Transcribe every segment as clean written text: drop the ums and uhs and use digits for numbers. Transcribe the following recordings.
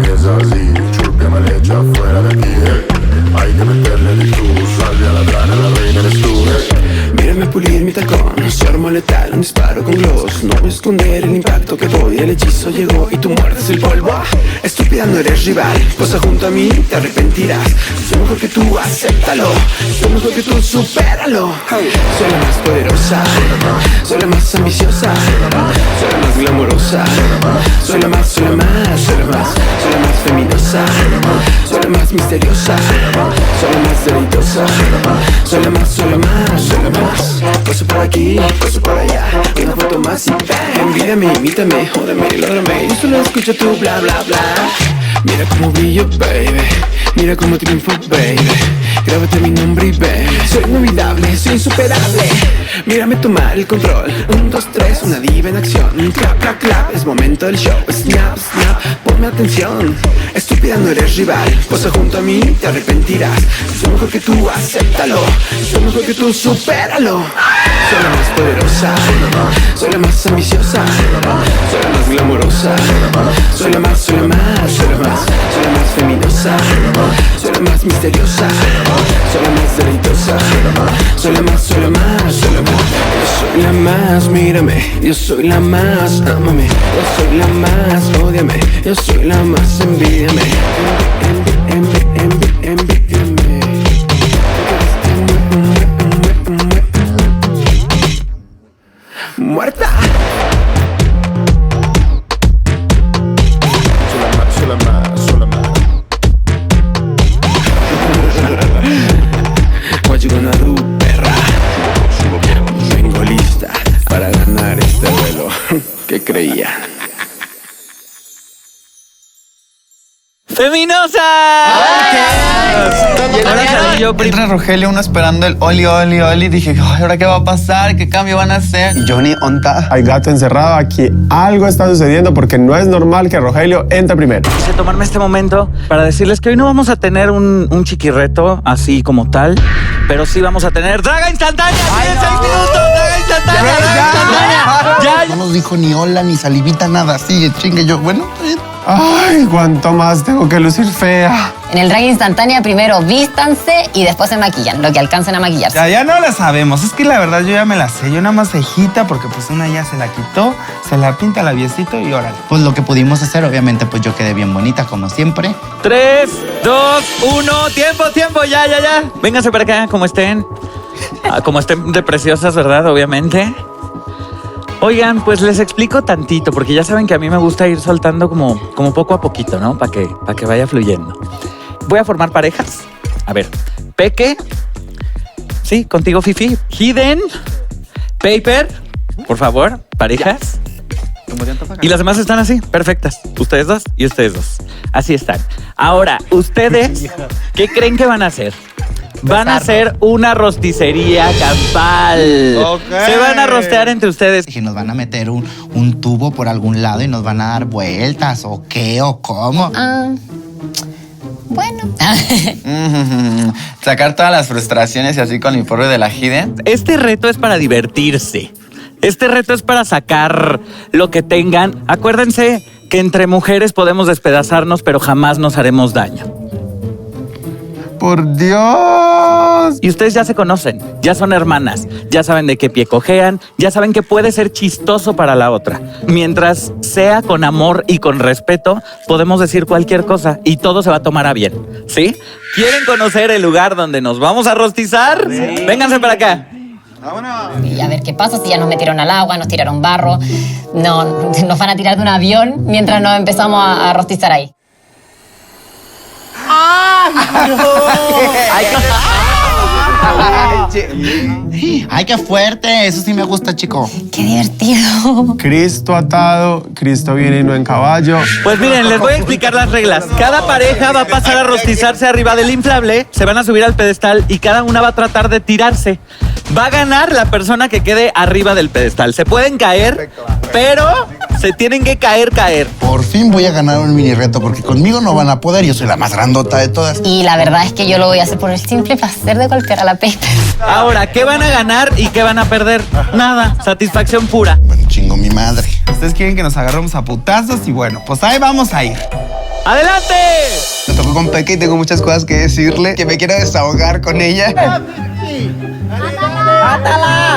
empieza así, chúpame leche afuera de aquí. Hay que meterle actitud, salve a la grana, la reina eres tú. Mírame pulir mi tacón, se arma letal, un disparo con gloss. No voy a esconder el impacto que doy, el hechizo llegó y tú muerdes el polvo. Estúpida, no eres rival, posa junto a mí, te arrepentirás. Soy mejor que tú, acéptalo. Soy mejor que tú, supéralo. Soy la más poderosa, soy la más ambiciosa, soy la más glamorosa, soy la más, soy la más, soy la más, soy la más feminosa, soy la más misteriosa, soy la más deleitosa, soy la más, soy la más, soy la más. Paso por aquí, paso por allá, una foto más y bam. Envídame, imítame, jódame, lógrame, yo solo escucho tu bla bla bla. Mira cómo brillo, baby, mira cómo triunfo, baby. Grábate mi nombre y baby, soy inolvidable, soy insuperable. Mírame tomar el control, 1, 2, 3, una diva en acción. Clap, clap, clap, es momento del show. Snap, snap, ponme atención. Estúpida, no eres rival, posa junto a mí, te arrepentirás. Soy mejor que tú, acéptalo. Soy mejor que tú, supéralo. Soy la más poderosa, soy la más ambiciosa, soy la más glamorosa, soy la más, soy la más, soy la más, soy la más feminosa, soy la más misteriosa, soy la más deleitosa, soy la más, soy la más, soy la más. Yo soy la más, mírame, yo soy la más, ámame, yo soy la más, ódiame, yo soy la más, envídiame, envídiame. Muerta. Soy la más, soy la más. What you gonna do, perra? Vengo lista para ganar este duelo. ¿Qué creían? ¡Feminosa! Ahora salí yo Entra Rogelio, uno esperando el oli, oli, oli. Dije, ay, ¿ahora qué va a pasar? ¿Qué cambio van a hacer? Y Johnny, onta. Hay gato encerrado aquí. Algo está sucediendo porque no es normal que Rogelio entre primero. Quise tomarme este momento para decirles que hoy no vamos a tener un chiquirreto así como tal, pero sí vamos a tener Draga Instantánea. ¡Tienen 6 minutos! ¡Draga Instantánea! ¡Draga Instantánea! ¡Ya! No nos dijo ni hola, ni salivita, nada. Sigue, chingue yo. Bueno, Ay, cuánto más tengo que lucir fea. En el drag instantánea primero vístanse y después se maquillan, lo que alcancen a maquillarse. Ya no la sabemos. Es que la verdad yo ya me la sé. Yo nada más cejita porque pues una ya se la quitó, se la pinta labiecito y órale. pues lo que pudimos hacer, obviamente, pues yo quedé bien bonita, como siempre. 3, 2, 1, tiempo, ya. Vénganse para acá, como estén. Como estén de preciosas, ¿verdad? Obviamente. Oigan, pues les explico tantito, porque ya saben que a mí me gusta ir soltando como poco a poquito, ¿no? Para que vaya fluyendo. Voy a formar parejas. A ver, Peque. Sí, contigo, Fifi. Hidden. Paper. Por favor, parejas. Y las demás están así, perfectas. Ustedes dos y ustedes dos. Así están. Ahora, ¿ustedes qué creen que van a hacer? Van a hacer una rosticería campal. Okay. Se van a rostear entre ustedes. Dije, nos van a meter un tubo por algún lado y nos van a dar vueltas, o qué, o cómo. Bueno. Sacar todas las frustraciones y así con el informe de la Hidden. Este reto es para divertirse. Este reto es para sacar lo que tengan. Acuérdense que entre mujeres podemos despedazarnos, pero jamás nos haremos daño. Por Dios. Y ustedes ya se conocen, ya son hermanas, ya saben de qué pie cojean, ya saben que puede ser chistoso para la otra. Mientras sea con amor y con respeto, podemos decir cualquier cosa y todo se va a tomar a bien, ¿sí? ¿Quieren conocer el lugar donde nos vamos a rostizar? Sí. Vénganse para acá. Y a ver qué pasa si ya nos metieron al agua, nos tiraron barro, no, nos van a tirar de un avión mientras nos empezamos a rostizar ahí. Ay, qué fuerte. Eso sí me gusta, chico. ¡Qué divertido! Cristo atado, Cristo viene y no en caballo. Pues miren, les voy a explicar las reglas. Cada pareja va a pasar a rostizarse arriba del inflable, se van a subir al pedestal y cada una va a tratar de tirarse. Va a ganar la persona que quede arriba del pedestal. Se pueden caer, pero se tienen que caer. Por fin voy a ganar un mini reto, porque conmigo no van a poder. Yo soy la más grandota de todas. Y la verdad es que yo lo voy a hacer por el simple placer de golpear a la Paper. Ahora, ¿qué van a ganar y qué van a perder? Nada, satisfacción pura. Bueno, chingo mi madre. Ustedes quieren que nos agarremos a putazos y bueno, pues ahí vamos a ir. ¡Adelante! Me tocó con Peque y tengo muchas cosas que decirle, que me quiero desahogar con ella.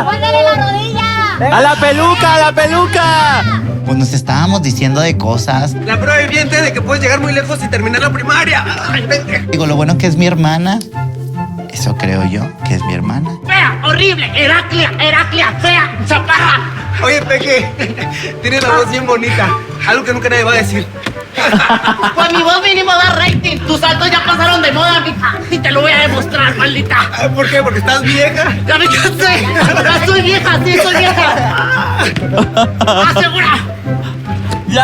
¡Póngale la rodilla! ¡A la peluca, a la peluca! Pues nos estábamos diciendo de cosas. La prueba viviente de que puedes llegar muy lejos y terminar la primaria. Ay, vente. Digo, lo bueno que es mi hermana. Eso creo yo, que es mi hermana. ¡Fea! ¡Horrible! ¡Heraclia! ¡Fea! ¡Chaparra! Oye, Peque, tienes la voz bien bonita. Algo que nunca nadie va a decir. Pues mi voz mínimo da rating. Tus saltos ya pasaron de moda, mija. Y te lo voy a demostrar, maldita. ¿Por qué? ¿Porque estás vieja? Ya me cansé. Ya soy vieja, sí, soy vieja. ¡Asegura! ¡Ya!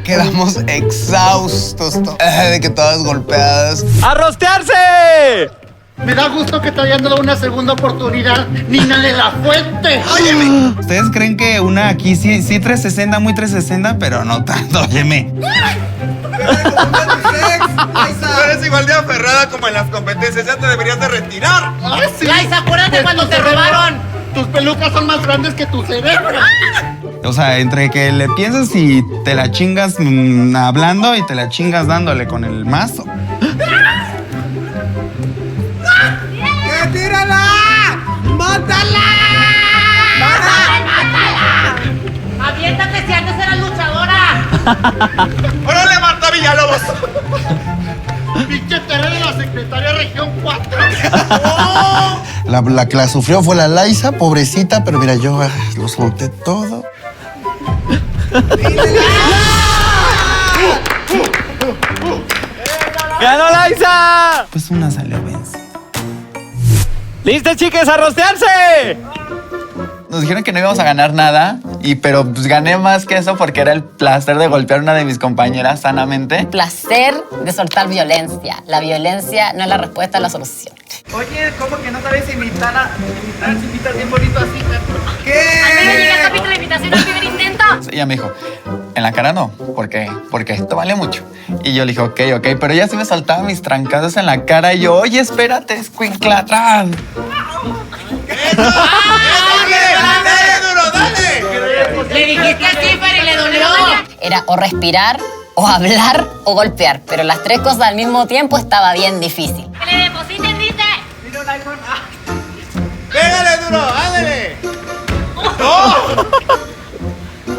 Quedamos exhaustos de que todas golpeadas. ¡A rostearse! Me da gusto que te hayan dado una segunda oportunidad, Nina de la Fuente. Óyeme. ¿Ustedes creen que una aquí sí 360, muy 360, pero no tanto? Óyeme. No eres igual de aferrada como en las competencias, ya te deberías de retirar. Laisa, acuérdate cuando te robaron. Tus pelucas son más grandes que tu cerebro. O sea, entre que le piensas y te la chingas hablando y te la chingas dándole con el mazo. ¡Tírala! ¡Mátala! ¡Mátala! ¡Aviéntate si antes eras luchadora! ¡Órale, Marta Villalobos! ¡Pinche Tere de la Secretaria Región 4! La que la sufrió fue la Laisa, pobrecita, pero mira, yo lo solté todo. ¡Ganó Laisa! Pues una salió vencida. ¡Listas, chicas, a rostearse! Nos dijeron que no íbamos a ganar nada, pero pues gané más que eso porque era el placer de golpear a una de mis compañeras sanamente. Placer de soltar violencia. La violencia no es la respuesta, es la solución. Oye, ¿cómo que no sabes imitar si imitas bien bonito así? ¿Al menos ¿Qué? llegué al capítulo de invitación al primer intento? Ella me dijo, en la cara no, porque esto vale mucho. Y yo le dije, ok, pero ella sí me soltaba mis trancazos en la cara y yo, oye, espérate, escuincla atrás. Le dijiste así, pero le dolió. Era o respirar, o hablar, o golpear. Pero las tres cosas al mismo tiempo estaba bien difícil. ¡Que le depositen, dice! ¡Pégale duro! ¡Ándale!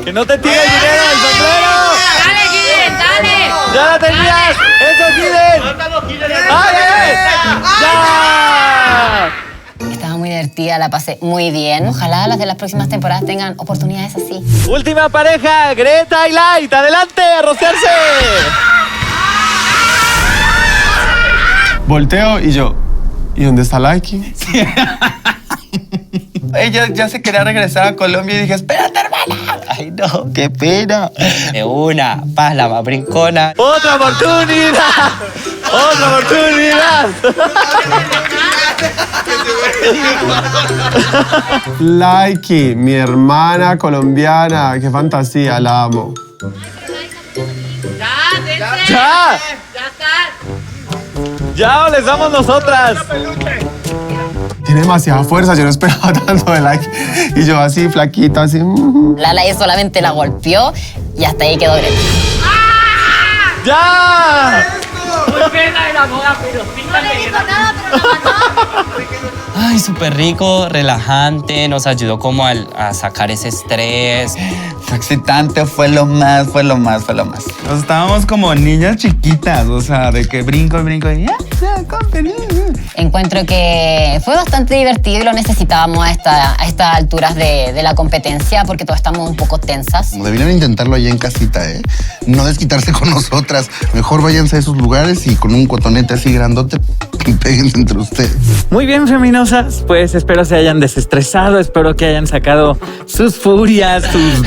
¡Que no te tire el dinero del sombrero! ¡Dale, Giden, dale! ¡Ya la tenías! ¡Eso, Giden! ¡Ay, ¡Ya! Estaba muy divertida, la pasé muy bien. Ojalá las de las próximas temporadas tengan oportunidades así. Última pareja, Greta y Light. ¡Adelante, a rostearse! Volteo y yo, ¿y dónde está Likey? Ella ya se quería regresar a Colombia y dije, espérate, hermana. Ay, no, qué pena. De una, paz, la más brincona. ¡Otra oportunidad! ¡Otra oportunidad! Likey, mi hermana colombiana, qué fantasía, la amo. ¡Ya! ¡Ya o les damos nosotras! Tiene demasiada fuerza, yo no esperaba tanto de Likey. Y yo así, flaquito, así. La Laia solamente la golpeó y hasta ahí quedó Greta. ¡Ya! Muy pena de la moda, pero píntale. No le dijo nada, pero la mató. Ay, súper rico, relajante, nos ayudó como a sacar ese estrés. Fue excitante, fue lo más. Nos estábamos como niñas chiquitas, o sea, de que brinco y ya, Encuentro que fue bastante divertido y lo necesitábamos a estas alturas de la competencia porque todos estamos un poco tensas. Deberían intentarlo allá en casita, ¿eh? No desquitarse con nosotras. Mejor váyanse a esos lugares y con un cotonete así grandote, péguense entre ustedes. Muy bien, feminosas. Pues espero se hayan desestresado, espero que hayan sacado sus furias, sus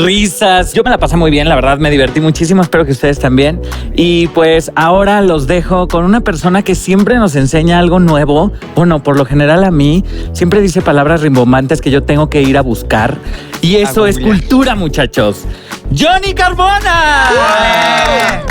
risas. Yo me la pasé muy bien, la verdad, me divertí muchísimo, espero que ustedes también. Y pues ahora los dejo con una persona que siempre nos enseña algo nuevo. Bueno, por lo general a mí siempre dice palabras rimbombantes que yo tengo que ir a buscar. Y eso es cultura, muchachos. ¡Johnny Carbona!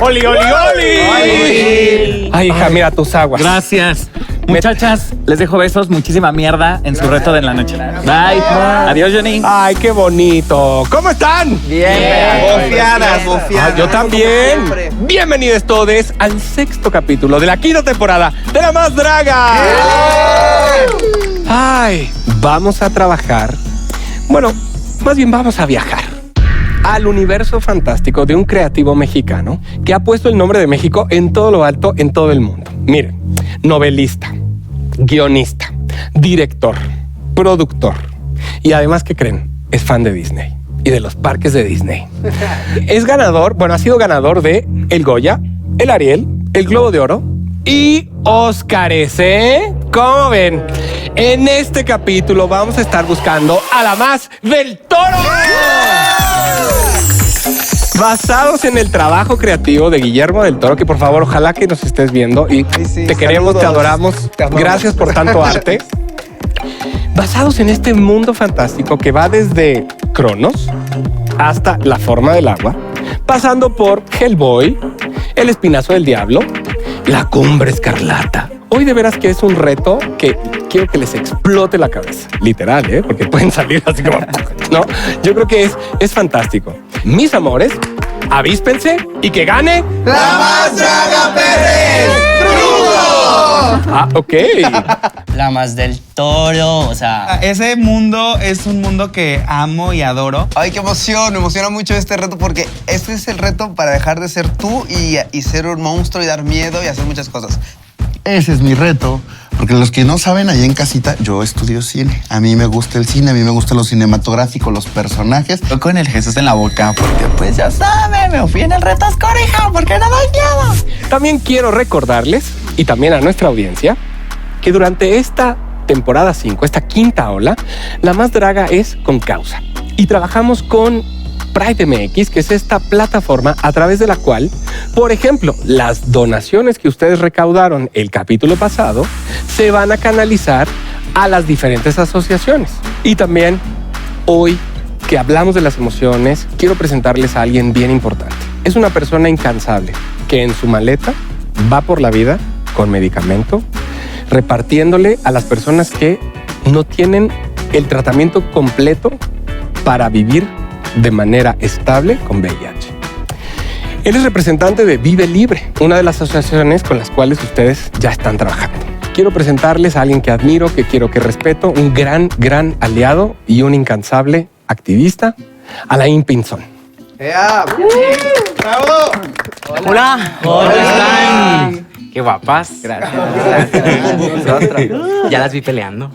¡Oli, oli, oli! Ay, hija, mira tus aguas. Gracias. Muchachas, les dejo besos, muchísima mierda en su reto de la noche. Bye. Adiós, Johnny. Ay, qué bonito. ¿Cómo están? Bofiadas, bofiadas. Yo también. Bienvenidos todos al 6º capítulo de la 5ª temporada de La Más Draga. Ay, vamos a trabajar. Bueno, más bien vamos a viajar al universo fantástico de un creativo mexicano que ha puesto el nombre de México en todo lo alto en todo el mundo. Miren, novelista, guionista, director, productor y además, ¿qué creen? Es fan de Disney y de los parques de Disney. Es ganador, bueno, ha sido ganador de el Goya, el Ariel, el Globo de Oro y Óscares, ¿eh? ¿Cómo ven? En este capítulo vamos a estar buscando a la Más del Toro. Basados en el trabajo creativo de Guillermo del Toro, que por favor, ojalá que nos estés viendo y sí, te queremos, saludos. te adoramos. Te amamos. Gracias por tanto arte. Basados en este mundo fantástico que va desde Cronos hasta La Forma del Agua, pasando por Hellboy, El Espinazo del Diablo, La Cumbre Escarlata. Hoy de veras que es un reto que quiero que les explote la cabeza. Literal, ¿eh? Porque pueden salir así como... ¿no? Yo creo que es fantástico. Mis amores, avíspense y que gane... ¡La Más Draga Pérez! ¡Truco! Ah, ok. La Más del Toro, o sea... Ese mundo es un mundo que amo y adoro. Ay, qué emoción, me emociona mucho este reto porque este es el reto para dejar de ser tú y ser un monstruo y dar miedo y hacer muchas cosas. Ese es mi reto, porque los que no saben, allá en casita, yo estudio cine. A mí me gusta el cine, a mí me gusta lo cinematográfico, los personajes. Yo con el Jesús en la boca, porque pues ya saben, me fui en el reto Escoreja, porque no doy miedo. También quiero recordarles, y también a nuestra audiencia, que durante esta temporada 5, esta 5ª ola, La Más Draga es con causa. Y trabajamos con Pride MX, que es esta plataforma a través de la cual, por ejemplo, las donaciones que ustedes recaudaron el capítulo pasado se van a canalizar a las diferentes asociaciones. Y también hoy que hablamos de las emociones, quiero presentarles a alguien bien importante. Es una persona incansable que en su maleta va por la vida con medicamento, repartiéndole a las personas que no tienen el tratamiento completo para vivir de manera estable con VIH. Él es representante de Vive Libre, una de las asociaciones con las cuales ustedes ya están trabajando. Quiero presentarles a alguien que admiro, que quiero, que respeto, un gran aliado y un incansable activista, Alain Pinzón. ¡Bravo! Hola. ¿Cómo están? Qué guapas. Gracias. Ya las vi peleando.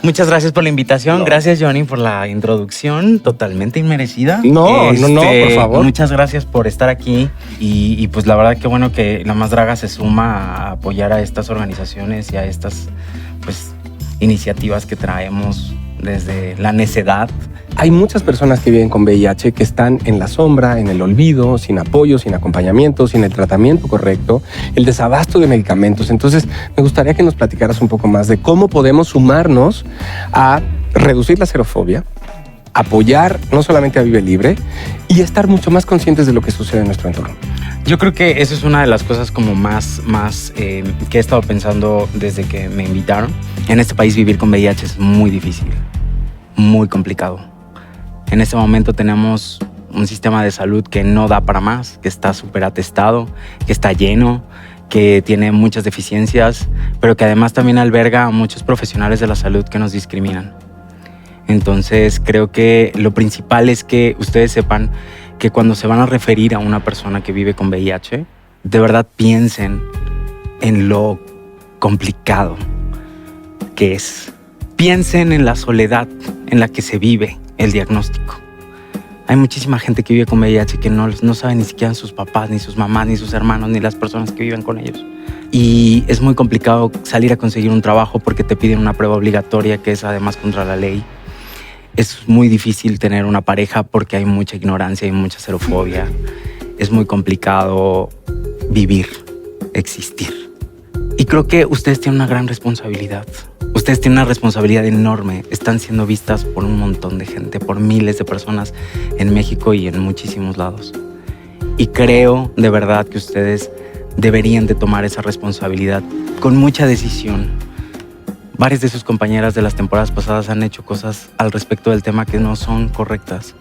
Muchas gracias por la invitación. Gracias, Johnny, por la introducción totalmente inmerecida. No, por favor. Muchas gracias por estar aquí. Y pues la verdad que bueno que La Más Draga se suma a apoyar a estas organizaciones y a estas pues iniciativas que traemos desde la necedad. Hay muchas personas que viven con VIH que están en la sombra, en el olvido, sin apoyo, sin acompañamiento, sin el tratamiento correcto, el desabasto de medicamentos. Entonces, me gustaría que nos platicaras un poco más de cómo podemos sumarnos a reducir la xerofobia, apoyar no solamente a Vive Libre y estar mucho más conscientes de lo que sucede en nuestro entorno. Yo creo que eso es una de las cosas como más que he estado pensando desde que me invitaron. En este país vivir con VIH es muy difícil, muy complicado. En este momento tenemos un sistema de salud que no da para más, que está súper atestado, que está lleno, que tiene muchas deficiencias, pero que además también alberga a muchos profesionales de la salud que nos discriminan. Entonces creo que lo principal es que ustedes sepan que cuando se van a referir a una persona que vive con VIH, de verdad piensen en lo complicado que es. Piensen en la soledad en la que se vive el diagnóstico. Hay muchísima gente que vive con VIH que no sabe ni siquiera sus papás, ni sus mamás, ni sus hermanos, ni las personas que viven con ellos. Y es muy complicado salir a conseguir un trabajo porque te piden una prueba obligatoria que es además contra la ley. Es muy difícil tener una pareja porque hay mucha ignorancia y mucha xerofobia. Es muy complicado vivir, existir. Y creo que ustedes tienen una gran responsabilidad. Ustedes tienen una responsabilidad enorme. Están siendo vistas por un montón de gente, por miles de personas en México y en muchísimos lados. Y creo de verdad que ustedes deberían de tomar esa responsabilidad con mucha decisión. Varias de sus compañeras de las temporadas pasadas han hecho cosas al respecto del tema que no son correctas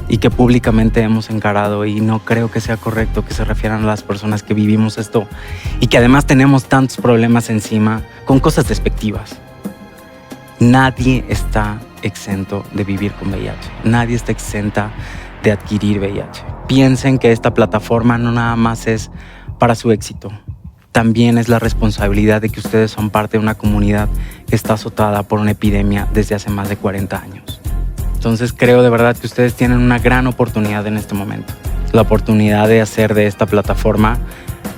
y que públicamente hemos encarado, y no creo que sea correcto que se refieran a las personas que vivimos esto y que además tenemos tantos problemas encima con cosas despectivas. Nadie está exento de vivir con VIH. Nadie está exenta de adquirir VIH. Piensen que esta plataforma no nada más es para su éxito. También es la responsabilidad de que ustedes son parte de una comunidad que está azotada por una epidemia desde hace más de 40 años. Entonces creo de verdad que ustedes tienen una gran oportunidad en este momento. La oportunidad de hacer de esta plataforma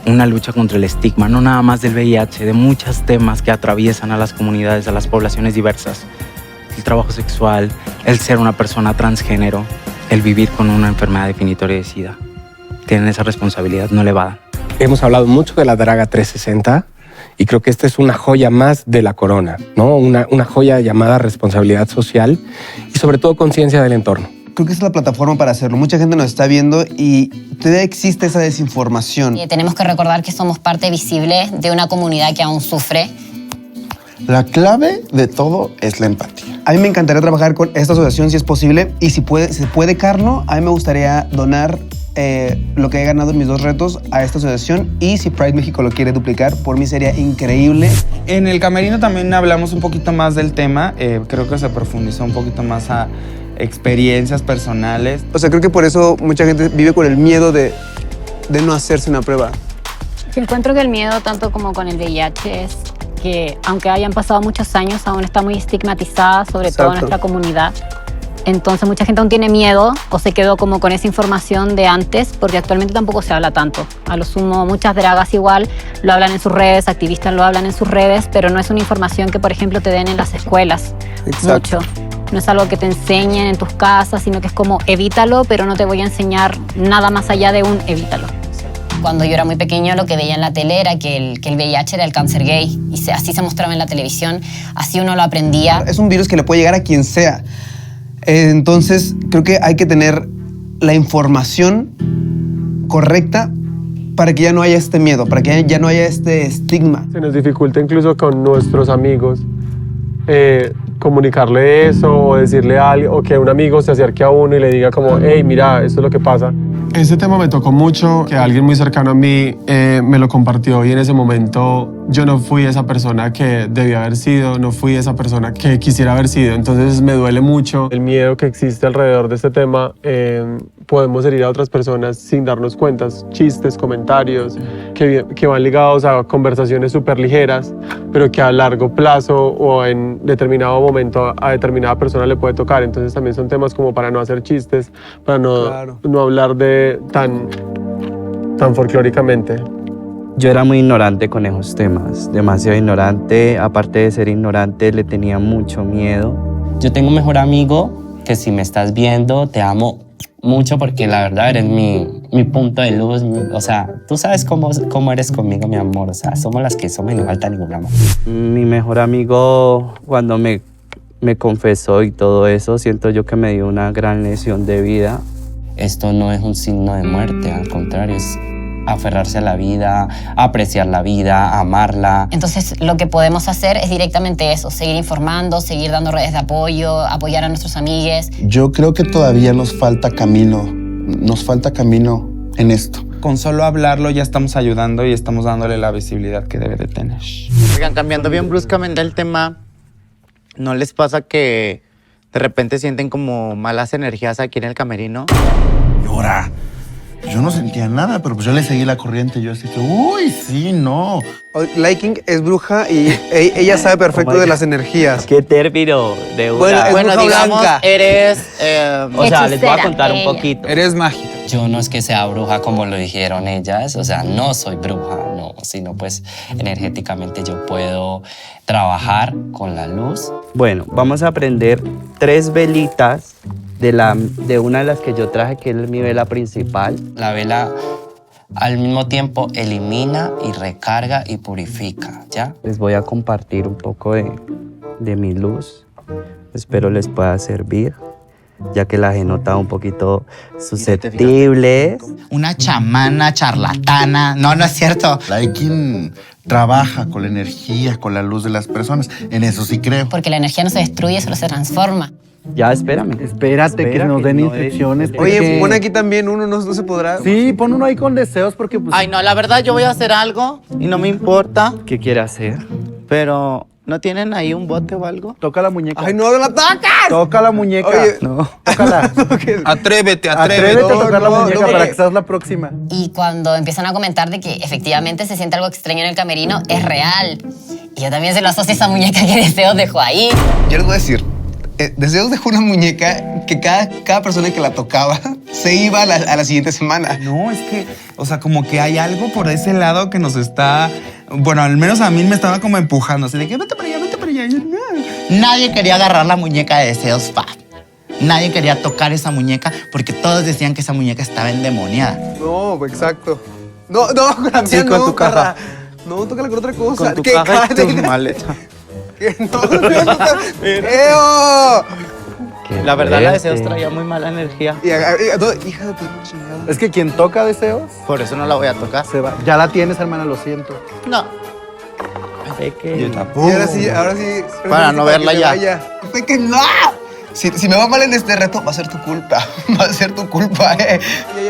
una lucha contra el estigma, no nada más del VIH, de muchos temas que atraviesan a las comunidades, a las poblaciones diversas. El trabajo sexual, el ser una persona transgénero, el vivir con una enfermedad definitoria de SIDA. Tienen esa responsabilidad no elevada. Hemos hablado mucho de la Draga 360 y creo que esta es una joya más de la corona, ¿no? Una joya llamada responsabilidad social y sobre todo conciencia del entorno. Creo que es la plataforma para hacerlo. Mucha gente nos está viendo y todavía existe esa desinformación. Tenemos que recordar que somos parte visible de una comunidad que aún sufre. La clave de todo es la empatía. A mí me encantaría trabajar con esta asociación si es posible, y si se puede, Carno, a mí me gustaría donar lo que he ganado en mis 2 retos a esta asociación, y si Pride México lo quiere duplicar, por mí sería increíble. En el camerino también hablamos un poquito más del tema, creo que se profundizó un poquito más a experiencias personales. O sea, creo que por eso mucha gente vive con el miedo de no hacerse una prueba. Encuentro que el miedo, tanto como con el VIH, es que aunque hayan pasado muchos años, aún está muy estigmatizada, sobre todo en nuestra comunidad. Entonces mucha gente aún tiene miedo o se quedó como con esa información de antes, porque actualmente tampoco se habla tanto. A lo sumo, muchas dragas igual lo hablan en sus redes, activistas lo hablan en sus redes, pero no es una información que, por ejemplo, te den en las escuelas. Exacto. Mucho. No es algo que te enseñen en tus casas, sino que es como evítalo, pero no te voy a enseñar nada más allá de un evítalo. Cuando yo era muy pequeño, lo que veía en la tele era que el VIH era el cáncer gay, y así se mostraba en la televisión, así uno lo aprendía. Es un virus que le puede llegar a quien sea. Entonces, creo que hay que tener la información correcta para que ya no haya este miedo, para que ya no haya este estigma. Se nos dificulta incluso con nuestros amigos comunicarle eso, o decirle a alguien, o que un amigo se acerque a uno y le diga como, hey, mira, esto es lo que pasa. Ese tema me tocó mucho, que alguien muy cercano a mí me lo compartió, y en ese momento yo no fui esa persona que debía haber sido, no fui esa persona que quisiera haber sido, entonces me duele mucho el miedo que existe alrededor de este tema. Podemos herir a otras personas sin darnos cuenta, chistes, comentarios que van ligados a conversaciones súper ligeras, pero que a largo plazo o en determinado momento a determinada persona le puede tocar. Entonces también son temas como para no hacer chistes, para no hablar de tan folclóricamente. Yo era muy ignorante con esos temas, demasiado ignorante. Aparte de ser ignorante, le tenía mucho miedo. Yo tengo un mejor amigo que, si me estás viendo, te amo mucho, porque la verdad eres mi punto de luz. O sea, tú sabes cómo eres conmigo, mi amor. O sea, somos las que somos y no falta ninguna más. Mi mejor amigo, cuando me confesó y todo eso, siento yo que me dio una gran lección de vida. Esto no es un signo de muerte, al contrario, es aferrarse a la vida, apreciar la vida, amarla. Entonces, lo que podemos hacer es directamente eso, seguir informando, seguir dando redes de apoyo, apoyar a nuestros amigues. Yo creo que todavía nos falta camino en esto. Con solo hablarlo ya estamos ayudando y estamos dándole la visibilidad que debe de tener. Oigan, cambiando bien bruscamente el tema, ¿no les pasa que de repente sienten como malas energías aquí en el camerino? Llora. Yo no sentía nada, pero pues yo le seguí la corriente. Yo así que, uy, sí, no. Liking es bruja y ella sabe perfecto de las energías. ¿Qué término de una? Bueno, digamos, eres... o sea, les voy a contar un poquito. Eres mágica. Yo no es que sea bruja como lo dijeron ellas, o sea, no soy bruja, no, sino pues energéticamente yo puedo trabajar con la luz. Bueno, vamos a prender 3 velitas de una de las que yo traje, que es mi vela principal. La vela al mismo tiempo elimina y recarga y purifica, ¿ya? Les voy a compartir un poco de mi luz. Espero les pueda servir. ya que las he notado un poquito susceptibles. Una chamana charlatana. No, no es cierto. Hay quien trabaja con la energía, con la luz de las personas. En eso sí creo. Porque la energía no se destruye, solo se transforma. Ya, espérame. Espérate que nos den instrucciones. Oye, pon aquí también uno, no se podrá. Sí, pon uno ahí con deseos porque pues... Ay, no, la verdad yo voy a hacer algo y no me importa. ¿Qué quiere hacer? Pero, ¿no tienen ahí un bote o algo? Toca la muñeca. ¡Ay, no la tocas! Toca la muñeca. Oye, no. Tócala. Atrévete a tocar la muñeca para que seas la próxima. Y cuando empiezan a comentar de que efectivamente se siente algo extraño en el camerino, es real. Y yo también se lo asocio a esa muñeca que Deseos dejó ahí. Yo les voy a decir, Deseos dejó una muñeca que cada persona que la tocaba se iba a la siguiente semana. No, es que, o sea, como que hay algo por ese lado que nos está... Bueno, al menos a mí me estaba como empujando, así de que vete para allá, vete para allá. Y yo, no. Nadie quería agarrar la muñeca de Deseos Fab. Nadie quería tocar esa muñeca porque todos decían que esa muñeca estaba endemoniada. No, exacto. No, con la mía Sí, con no, tu caja. Carla. No, tócala con otra cosa. Con tu ¿Qué caja y caja? tu maleta. ¡Eo! La verdad, la fuerte. Deseos traía muy mala energía. Hija de tu chingada. Es que quien toca deseos, Por eso no la voy a tocar. se va. Ya la tienes, hermana, lo siento. No. Y ahora sí. Para no verla que ya. vaya. Peque, no. Si me va mal en este reto, va a ser tu culpa. Va a ser tu culpa,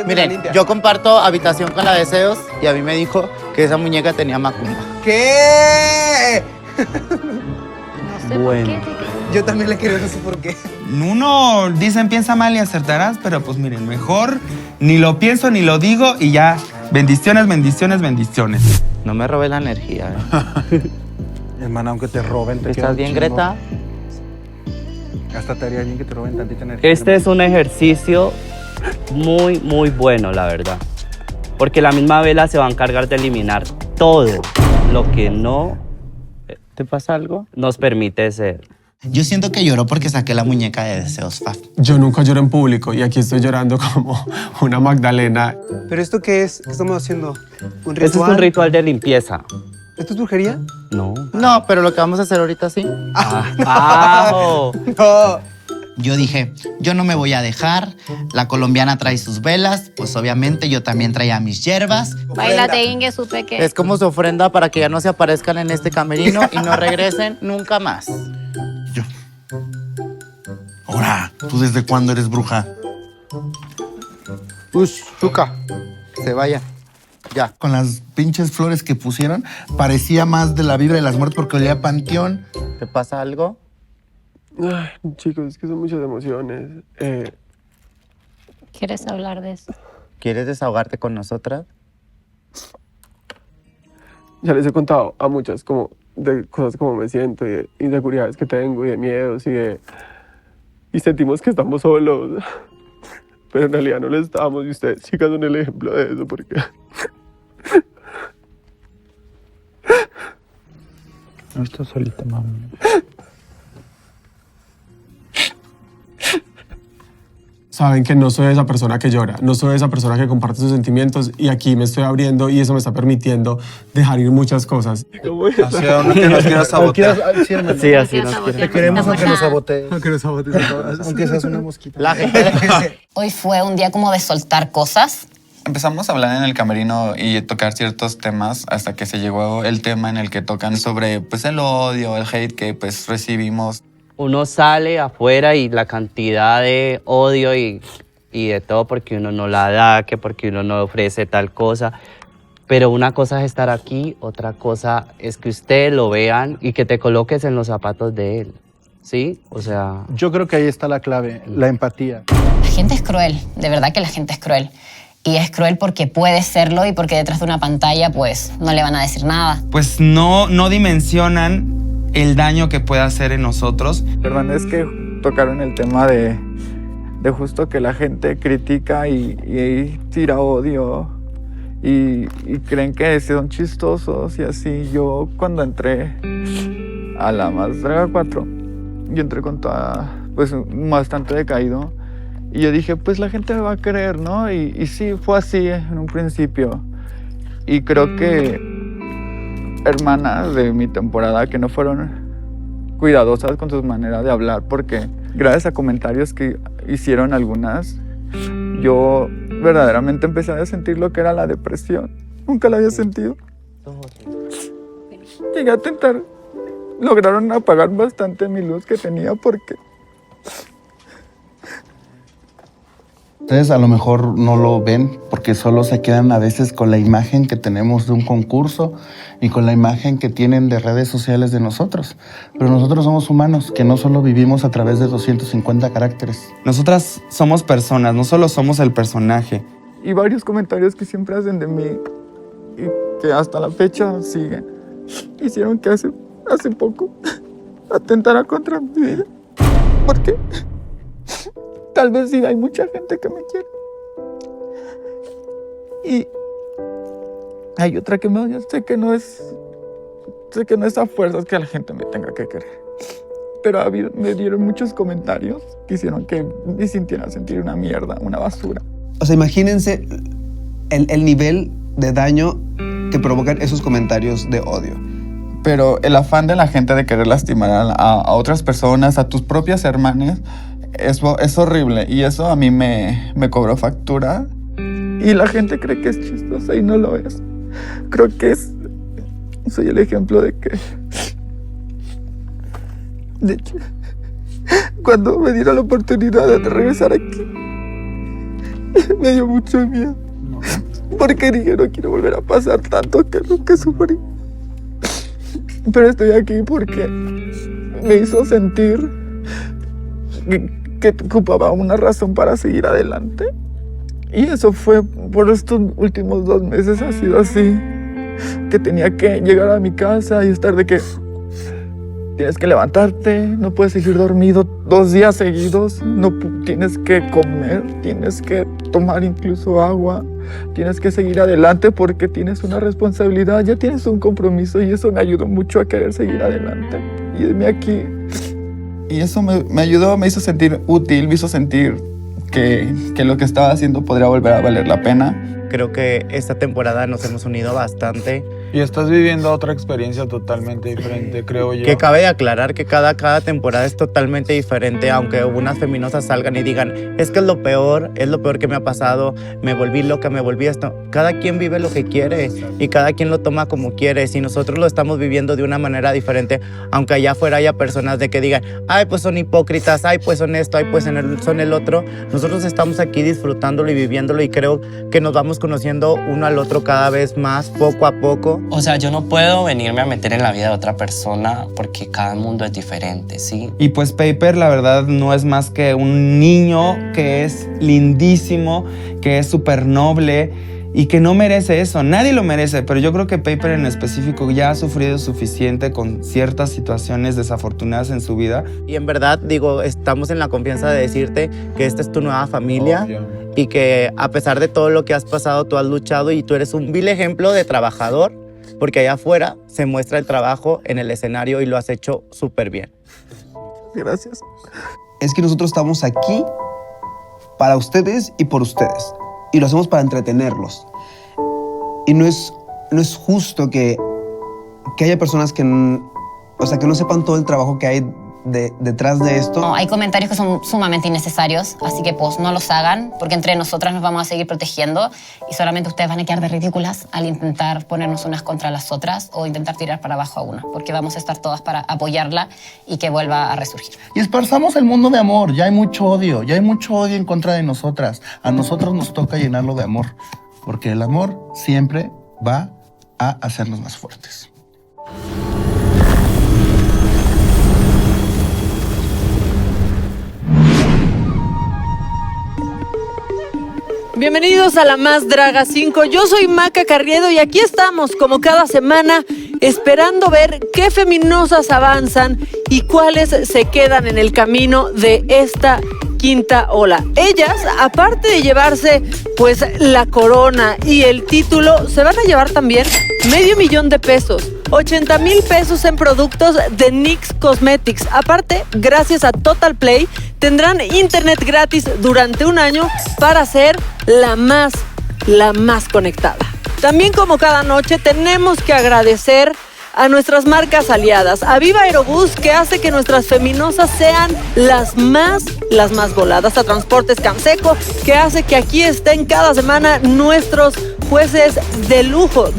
Miren, yo comparto habitación con la Deseos y a mí me dijo que esa muñeca tenía macumba. ¿Qué? No sé Bueno. por qué. Yo también le quiero, no sé por qué. Uno dicen piensa mal y acertarás, pero pues miren, mejor ni lo pienso ni lo digo y ya. Bendiciones, bendiciones, bendiciones. No me robé la energía. Hermana, aunque te roben, te queda ¿Estás un bien, chingo. Greta? Hasta te haría bien que te roben tantita energía. Este es un ejercicio muy, muy bueno, la verdad. Porque la misma vela se va a encargar de eliminar todo lo que no ¿Te pasa algo? nos permite ser. Yo siento que lloró porque saqué la muñeca de Deseos Fab. Yo nunca lloro en público y aquí estoy llorando como una Magdalena. ¿Pero esto qué es? ¿Qué estamos haciendo? ¿Un ritual? Este es un ritual de limpieza. ¿Esto es brujería? No. No, pero lo que vamos a hacer ahorita sí. ¡Ajo! No. Yo dije, yo no me voy a dejar. La colombiana trae sus velas, pues obviamente yo también traía mis hierbas. Báilate, Inge, supe que... Es como su ofrenda para que ya no se aparezcan en este camerino y no regresen nunca más. Ahora, ¿tú desde cuándo eres bruja? Chuca, que se vaya. Ya. Con las pinches flores que pusieron, parecía más de la vibra de las muertes porque olía a panteón. ¿Te pasa algo? Ay, chicos, es que son muchas emociones. ¿Quieres hablar de eso? ¿Quieres desahogarte con nosotras? Ya les he contado a muchas como de cosas como me siento y de inseguridades que tengo y de miedos y sentimos que estamos solos. Pero en realidad no lo estamos y ustedes, chicas, son el ejemplo de eso porque... No estás solita, mami. Saben que no soy esa persona que llora, no soy esa persona que comparte sus sentimientos y aquí me estoy abriendo y eso me está permitiendo dejar ir muchas cosas. ¿Hacia dónde que nos quieras sabotear? Sí, así nos quiere. Te queremos aunque nos sabotees. Aunque nos sabotees. Aunque seas una mosquita. La gente. Hoy fue un día como de soltar cosas. Empezamos a hablar en el camerino y tocar ciertos temas hasta que se llegó el tema en el que tocan sobre pues, el odio, el hate que pues, recibimos. Uno sale afuera y la cantidad de odio y de todo porque uno no la da, que porque uno no ofrece tal cosa. Pero una cosa es estar aquí, otra cosa es que ustedes lo vean y que te coloques en los zapatos de él. ¿Sí? O sea... Yo creo que ahí está la clave, la empatía. La gente es cruel, de verdad que la gente es cruel. Y es cruel porque puede serlo y porque detrás de una pantalla pues no le van a decir nada. Pues no dimensionan el daño que puede hacer en nosotros. Perdón, es que tocaron el tema de justo que la gente critica y tira odio y creen que son chistosos y así. Yo cuando entré a la Más Draga 4, yo entré con toda, pues bastante decaído y yo dije, pues la gente me va a creer, ¿no? Y sí, fue así en un principio. Y creo que hermanas de mi temporada que no fueron cuidadosas con sus maneras de hablar porque gracias a comentarios que hicieron algunas, yo verdaderamente empecé a sentir lo que era la depresión. Nunca la había sentido. Llegué a tentar, lograron apagar bastante mi luz que tenía porque... Ustedes a lo mejor no lo ven porque solo se quedan a veces con la imagen que tenemos de un concurso y con la imagen que tienen de redes sociales de nosotros. Pero nosotros somos humanos que no solo vivimos a través de 250 caracteres. Nosotras somos personas, no solo somos el personaje. Y varios comentarios que siempre hacen de mí y que hasta la fecha siguen. Hicieron que hace poco atentara contra mi vida. ¿Por qué? Tal vez sí hay mucha gente que me quiere. Y hay otra que me odia. Sé que no es a fuerzas que la gente me tenga que querer. Pero me dieron muchos comentarios que hicieron que me sintiera sentir una mierda, una basura. O sea, imagínense el nivel de daño que provocan esos comentarios de odio. Pero el afán de la gente de querer lastimar a otras personas, a tus propias hermanas, es horrible. Y eso a mí me cobró factura. Y la gente cree que es chistosa y no lo es. Creo que soy el ejemplo de que... De hecho, cuando me dieron la oportunidad de regresar aquí, me dio mucho miedo. Porque dije, no quiero volver a pasar tanto que lo que sufrí. Pero estoy aquí porque me hizo sentir que ocupaba una razón para seguir adelante. Y eso fue por estos últimos 2 meses, ha sido así. Que tenía que llegar a mi casa y estar de que tienes que levantarte, no puedes seguir dormido 2 días seguidos, no tienes que comer, tienes que tomar incluso agua, tienes que seguir adelante porque tienes una responsabilidad, ya tienes un compromiso y eso me ayudó mucho a querer seguir adelante. Y irme aquí. Y eso me ayudó, me hizo sentir útil, me hizo sentir que lo que estaba haciendo podría volver a valer la pena. Creo que esta temporada nos hemos unido bastante. Y estás viviendo otra experiencia totalmente diferente, creo yo. Que cabe de aclarar que cada temporada es totalmente diferente, aunque unas feminosas salgan y digan, es que es lo peor que me ha pasado, me volví loca, me volví esto. Cada quien vive lo que quiere y cada quien lo toma como quiere. Si nosotros lo estamos viviendo de una manera diferente, aunque allá afuera haya personas de que digan, ay, pues son hipócritas, ay, pues son esto, ay, pues son el otro, nosotros estamos aquí disfrutándolo y viviéndolo y creo que nos vamos conociendo uno al otro cada vez más, poco a poco. O sea, yo no puedo venirme a meter en la vida de otra persona porque cada mundo es diferente, ¿sí? Y pues Paper, la verdad, no es más que un niño que es lindísimo, que es súper noble y que no merece eso. Nadie lo merece, pero yo creo que Paper en específico ya ha sufrido suficiente con ciertas situaciones desafortunadas en su vida. Y en verdad, digo, estamos en la confianza de decirte que esta es tu nueva familia. Obvio. Y que a pesar de todo lo que has pasado, tú has luchado y tú eres un vil ejemplo de trabajador, porque allá afuera se muestra el trabajo en el escenario y lo has hecho súper bien. Gracias. Es que nosotros estamos aquí para ustedes y por ustedes. Y lo hacemos para entretenerlos. Y no es justo que haya personas que no sepan todo el trabajo que hay detrás de esto. No, hay comentarios que son sumamente innecesarios, así que pues no los hagan, porque entre nosotras nos vamos a seguir protegiendo y solamente ustedes van a quedar de ridículas al intentar ponernos unas contra las otras o intentar tirar para abajo a una, porque vamos a estar todas para apoyarla y que vuelva a resurgir. Y esparzamos el mundo de amor, ya hay mucho odio en contra de nosotras. A nosotros nos toca llenarlo de amor, porque el amor siempre va a hacernos más fuertes. Bienvenidos a La Más Draga 5, yo soy Maca Carriedo y aquí estamos como cada semana esperando ver qué feminosas avanzan y cuáles se quedan en el camino de esta quinta ola. Ellas, aparte de llevarse pues la corona y el título, se van a llevar también $500,000 de pesos. 80,000 pesos en productos de NYX Cosmetics. Aparte, gracias a Total Play, tendrán internet gratis durante 1 año para ser la más conectada. También, como cada noche, tenemos que agradecer a nuestras marcas aliadas, a Viva Aerobús, que hace que nuestras feminosas sean las más voladas, a Transportes Canseco, que hace que aquí estén cada semana nuestros jueces de lujo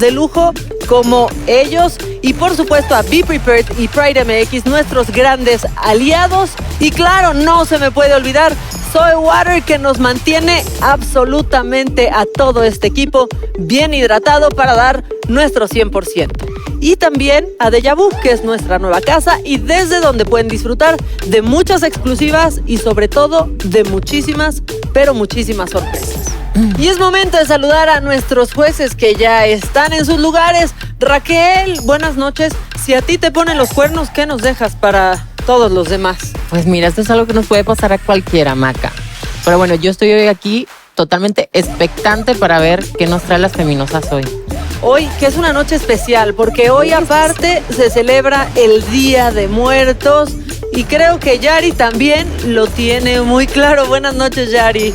como ellos, y por supuesto a Be Prepared y Pride MX, nuestros grandes aliados. Y claro, no se me puede olvidar Zoe Water, que nos mantiene absolutamente a todo este equipo bien hidratado para dar nuestro 100%. Y también a Deja Vu, que es nuestra nueva casa y desde donde pueden disfrutar de muchas exclusivas y sobre todo de muchísimas, pero muchísimas sorpresas. Y es momento de saludar a nuestros jueces que ya están en sus lugares. Raquel, buenas noches. Si a ti te ponen los cuernos, ¿qué nos dejas para todos los demás? Pues mira, esto es algo que nos puede pasar a cualquiera, Maca. Pero bueno, yo estoy hoy aquí totalmente expectante para ver qué nos trae las feminosas hoy. Hoy, que es una noche especial, porque hoy aparte se celebra el Día de Muertos y creo que Yari también lo tiene muy claro. Buenas noches, Yari.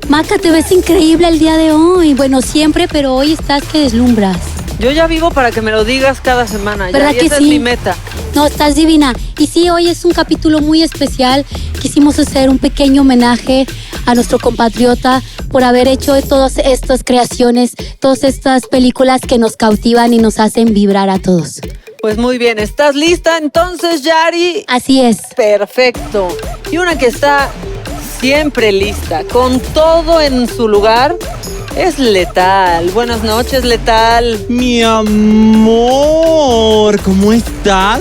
Maca, te ves increíble el día de hoy. Bueno, siempre, pero hoy estás que deslumbras. Yo ya vivo para que me lo digas cada semana. ¿Verdad que esa sí? es mi meta. No, estás divina. Y sí, hoy es un capítulo muy especial. Quisimos hacer un pequeño homenaje a nuestro compatriota por haber hecho todas estas creaciones, todas estas películas que nos cautivan y nos hacen vibrar a todos. Pues muy bien, ¿estás lista entonces, Yari? Así es. Perfecto. Y una que está siempre lista, con todo en su lugar, es Letal. Buenas noches, Letal. Mi amor, ¿cómo estás?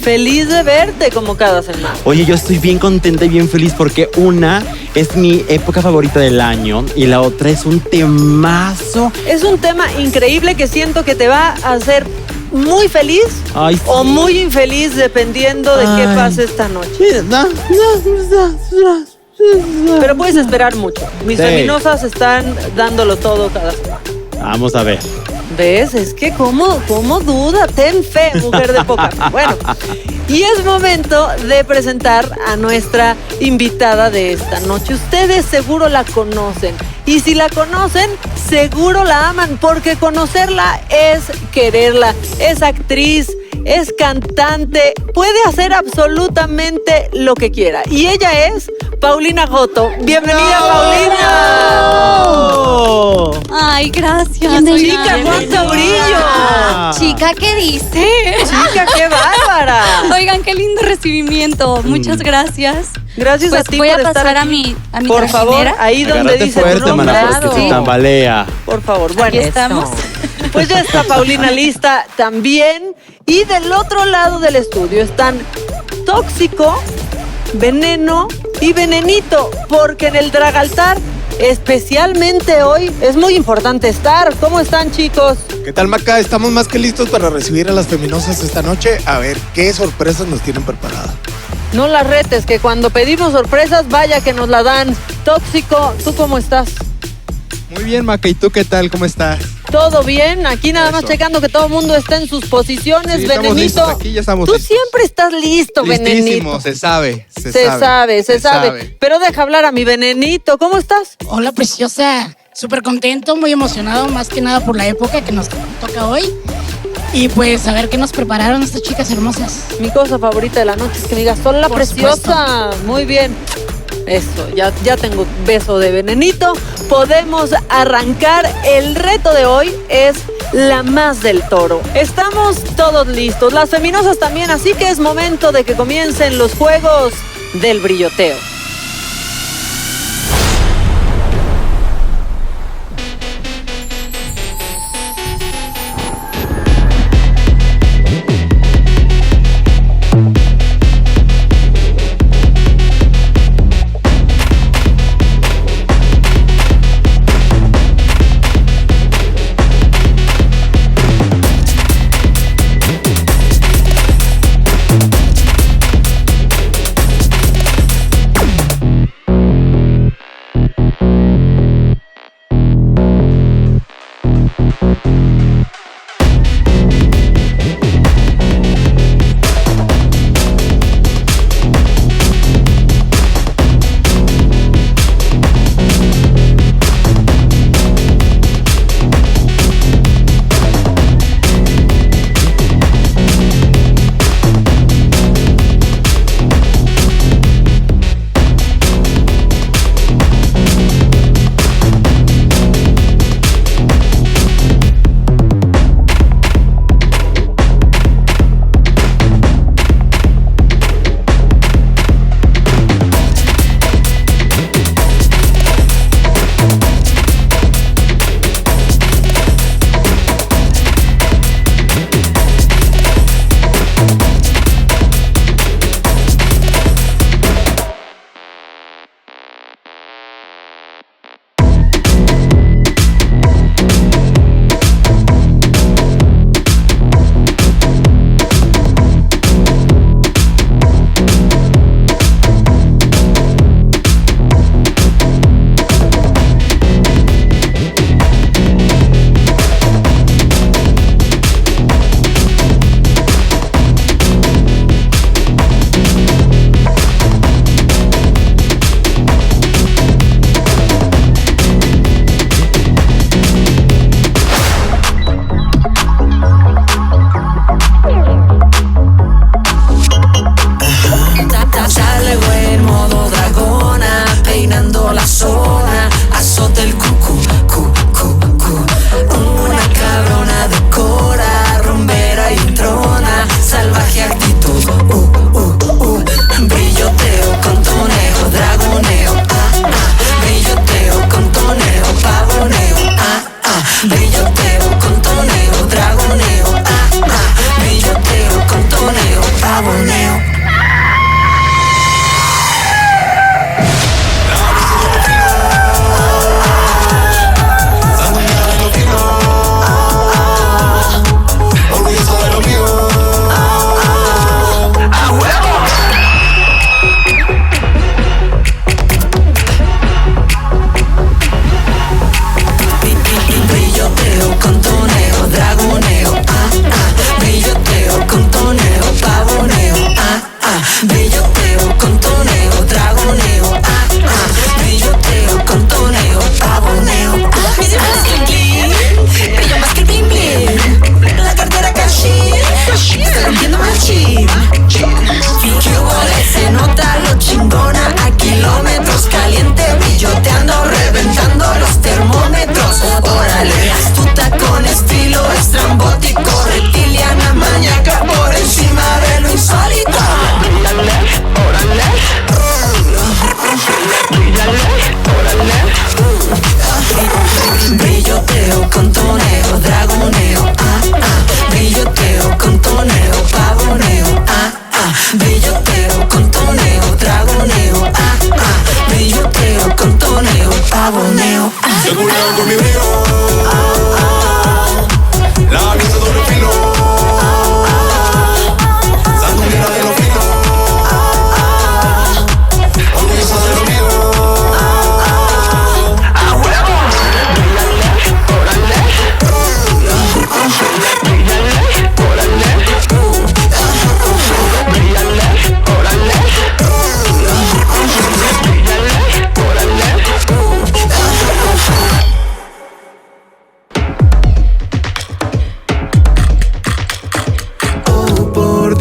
Feliz de verte como cada semana. Oye, yo estoy bien contenta y bien feliz porque una es mi época favorita del año y la otra es un temazo. Es un tema increíble que siento que te va a hacer muy feliz o muy infeliz dependiendo de qué pase esta noche. Pero puedes esperar mucho. Mis feminosas están dándolo todo cada semana. Vamos a ver. ¿Ves? Es que ¿cómo duda? Ten fe, mujer de poca fe. Bueno, y es momento de presentar a nuestra invitada de esta noche. Ustedes seguro la conocen. Y si la conocen, seguro la aman, porque conocerla es quererla. Es actriz, es cantante, puede hacer absolutamente lo que quiera. Y ella es Paulina Joto. ¡Bienvenida, Paulina! Ay, gracias. Chica, cuánto brillo. Chica, ¿qué dice? Chica, qué bárbara. Oigan, qué lindo recibimiento. Muchas gracias. Gracias pues a ti voy por a pasar estar a aquí. mi por favor, trajinera. ahí donde Agárrate dice fuerte, tu nombre. mana, porque se tambalea. Por favor, bueno. Aquí estamos. Pues ya está Paulina lista también. Y del otro lado del estudio están Tóxico, Veneno y Venenito, porque en el Dragaltar, especialmente hoy, es muy importante estar. ¿Cómo están, chicos? ¿Qué tal, Maca? Estamos más que listos para recibir a las feminosas esta noche. A ver qué sorpresas nos tienen preparadas. No las retes, que cuando pedimos sorpresas, vaya que nos la dan. Tóxico, ¿tú cómo estás? Muy bien, Maca. ¿Y tú qué tal? ¿Cómo estás? ¿Todo bien? Aquí nada más checando que todo el mundo está en sus posiciones. Sí, Venenito, estamos listos, aquí ya estamos tú listos. siempre estás listo, Listísimo, Venenito. se sabe. Se sabe. Pero deja hablar a mi Venenito. ¿Cómo estás? Hola, preciosa. Súper contento, muy emocionado, más que nada por la época que nos toca hoy. Y pues a ver qué nos prepararon estas chicas hermosas. Mi cosa favorita de la noche es que me digas, hola, Por preciosa. Muy bien. Eso, ya tengo beso de Venenito. Podemos arrancar. El reto de hoy es la más del toro. Estamos todos listos, las feminosas también, así que es momento de que comiencen los juegos del brilloteo.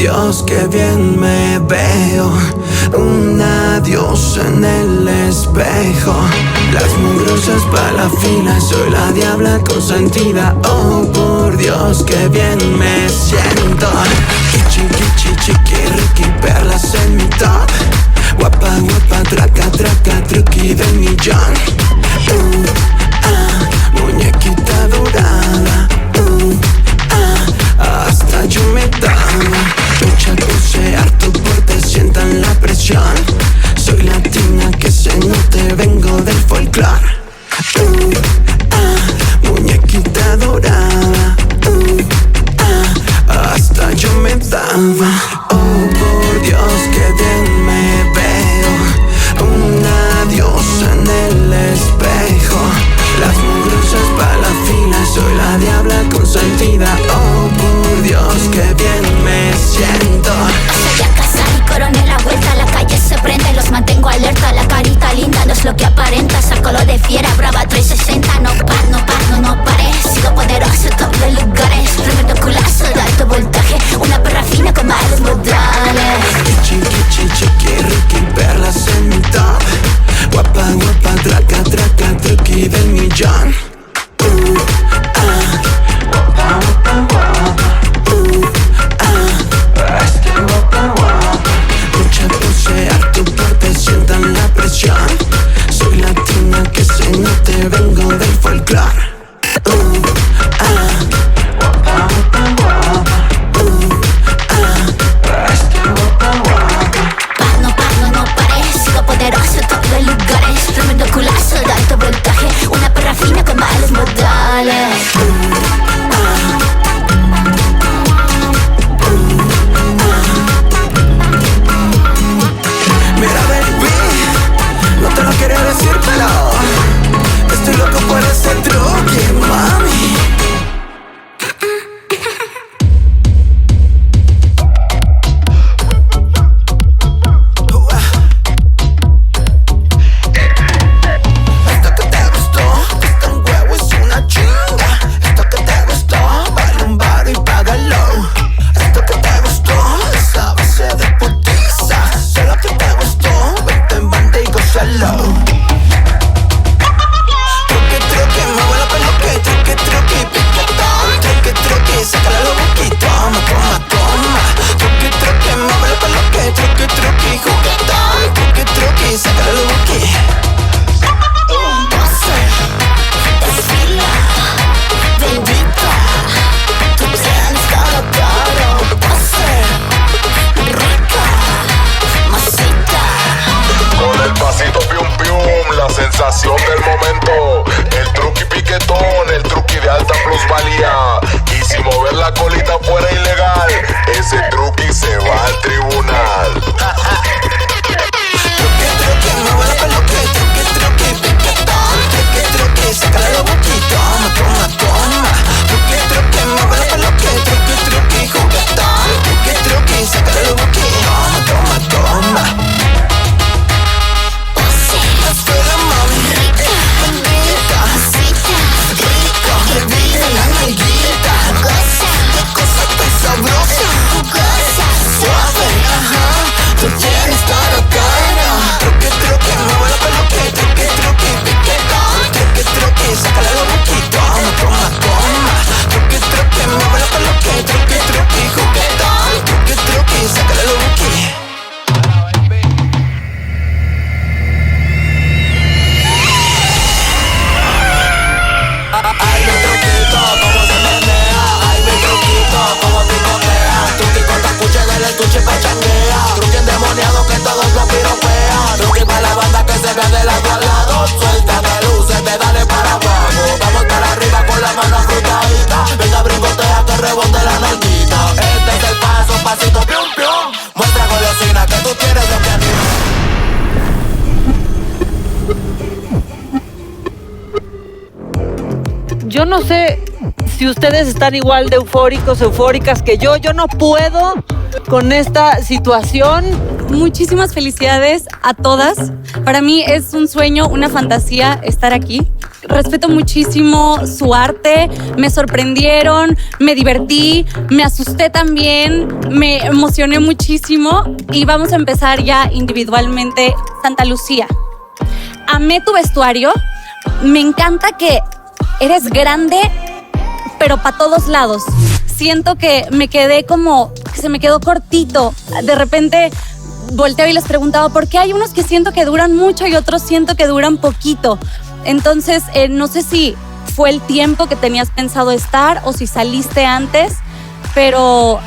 Dios, qué bien me veo. Un adiós en el espejo. Las mugrosas para la fila, soy la diabla consentida. Oh, por Dios, qué bien me siento. Kichi, kichi, chiqui, riqui, perlas en mi top. Guapa, guapa, traca, traca, truqui del millón. Muñequita dorada. Hasta yo me daba. Mucha puse harto porque sientan la presión. Soy latina que se note, vengo del folclore. Muñequita dorada. Hasta yo me daba. Oh, por Dios, qué bien me veo. Un adiós en el espejo. Las mugrosas para la fila, soy la diabla consentida. Oh, por Dios, qué bien me siento. Soy a casa y coronel la vuelta, la calle se prende, los mantengo alerta. La carita linda no es lo que aparenta, saco lo de fiera, brava 360. No pare, sigo poderoso, top de lugares. Tremendo culazo de alto voltaje, una perra fina con malos modales. Kichi, kichi, chiqui, riqui, perlas en mi top. Guapa, guapa, traca, traca, truqui del millón. Mucha pose harto porque sientan la presión. Soy latina que se note, vengo del folclore. No pare, sigo poderoso, top de lugares. Tremendo culazo de alto voltaje, una perra fina con malos modales. Mira, baby, no te lo quería decir, pero estoy loco por ese truque, mami. Esto que te gustó, está un huevo, es una chinga. Esto que te gustó, vale un bar y págalo. Esto que te gustó, es a base de putiza. Solo que te gustó, vente en banda y gózalo. Truque, truque, mueve la peluque. Truque, truque, piquetón. Truque, truque, sácala lo buqui. Toma, toma, toma. Truque, truque, mueve la peluque. Truque, truque, juguetón. Truque, truque, sácala lo buqui. Pose, desfila, bendita. Tu tienes todo caro. Pose, rica, masita. Con el pasito pium pium, la sensación del momento. El truqui piquetón, el truqui de alta plusvalía. Y si mover la colita fuera ilegal, ese truqui se va al tribunal. Truque, truque, mueve la peluque. Truque, truque, piquetón. Truque, truque, sácala lo buqui. Toma, toma, toma. Truque, truque, mueve la peluque. Truque, truque, juguetón. Truque, truque, sácala lo buqui. Toma, toma, toma. Espera, mami, rica, bonita, rico, que vive la nalguita. Goza, qué cosa tan sabrosa. Goza, suave, ajá. Tú tienes todo caro. Truque, truque, mueve la peluque. Truque, truque, piquetón. Truque, truque, sácala lo buqui. Toma, toma, toma. Truque, truque, mueve la peluque. Truque, truque, juguetón. Truque, truque, sácala lo buqui. Ay, mi truquito, cómo se menea. Ay, mi truquito, cómo picotea. Truqui con tacuche del estuche pa' changuea. Truqui endemoniado que todos lo piropean. Truqui pa' la banda que se ve de lado a lado. Suéltate luces, te dale para abajo. Vamos para arriba con la mano frutadita. Venga, brincotea que rebote la nalguita. Este es el paso, pasito pium pium. Muestra golosina que tú tienes lo que anima. Yo no sé si ustedes están igual de eufóricos, eufóricas que yo. Yo no puedo con esta situación. Muchísimas felicidades a todas. Para mí es un sueño, una fantasía estar aquí. respeto muchísimo su arte, me sorprendieron, me divertí, me asusté también, me emocioné muchísimo y vamos a empezar ya individualmente. Santa Lucía, amé tu vestuario, me encanta que eres grande, pero para todos lados. Siento que me quedé como, que se me quedó cortito. De repente volteo y les preguntaba, ¿por qué hay unos que siento que duran mucho y otros siento que duran poquito? Entonces, no sé si fue el tiempo que tenías pensado estar o si saliste antes, pero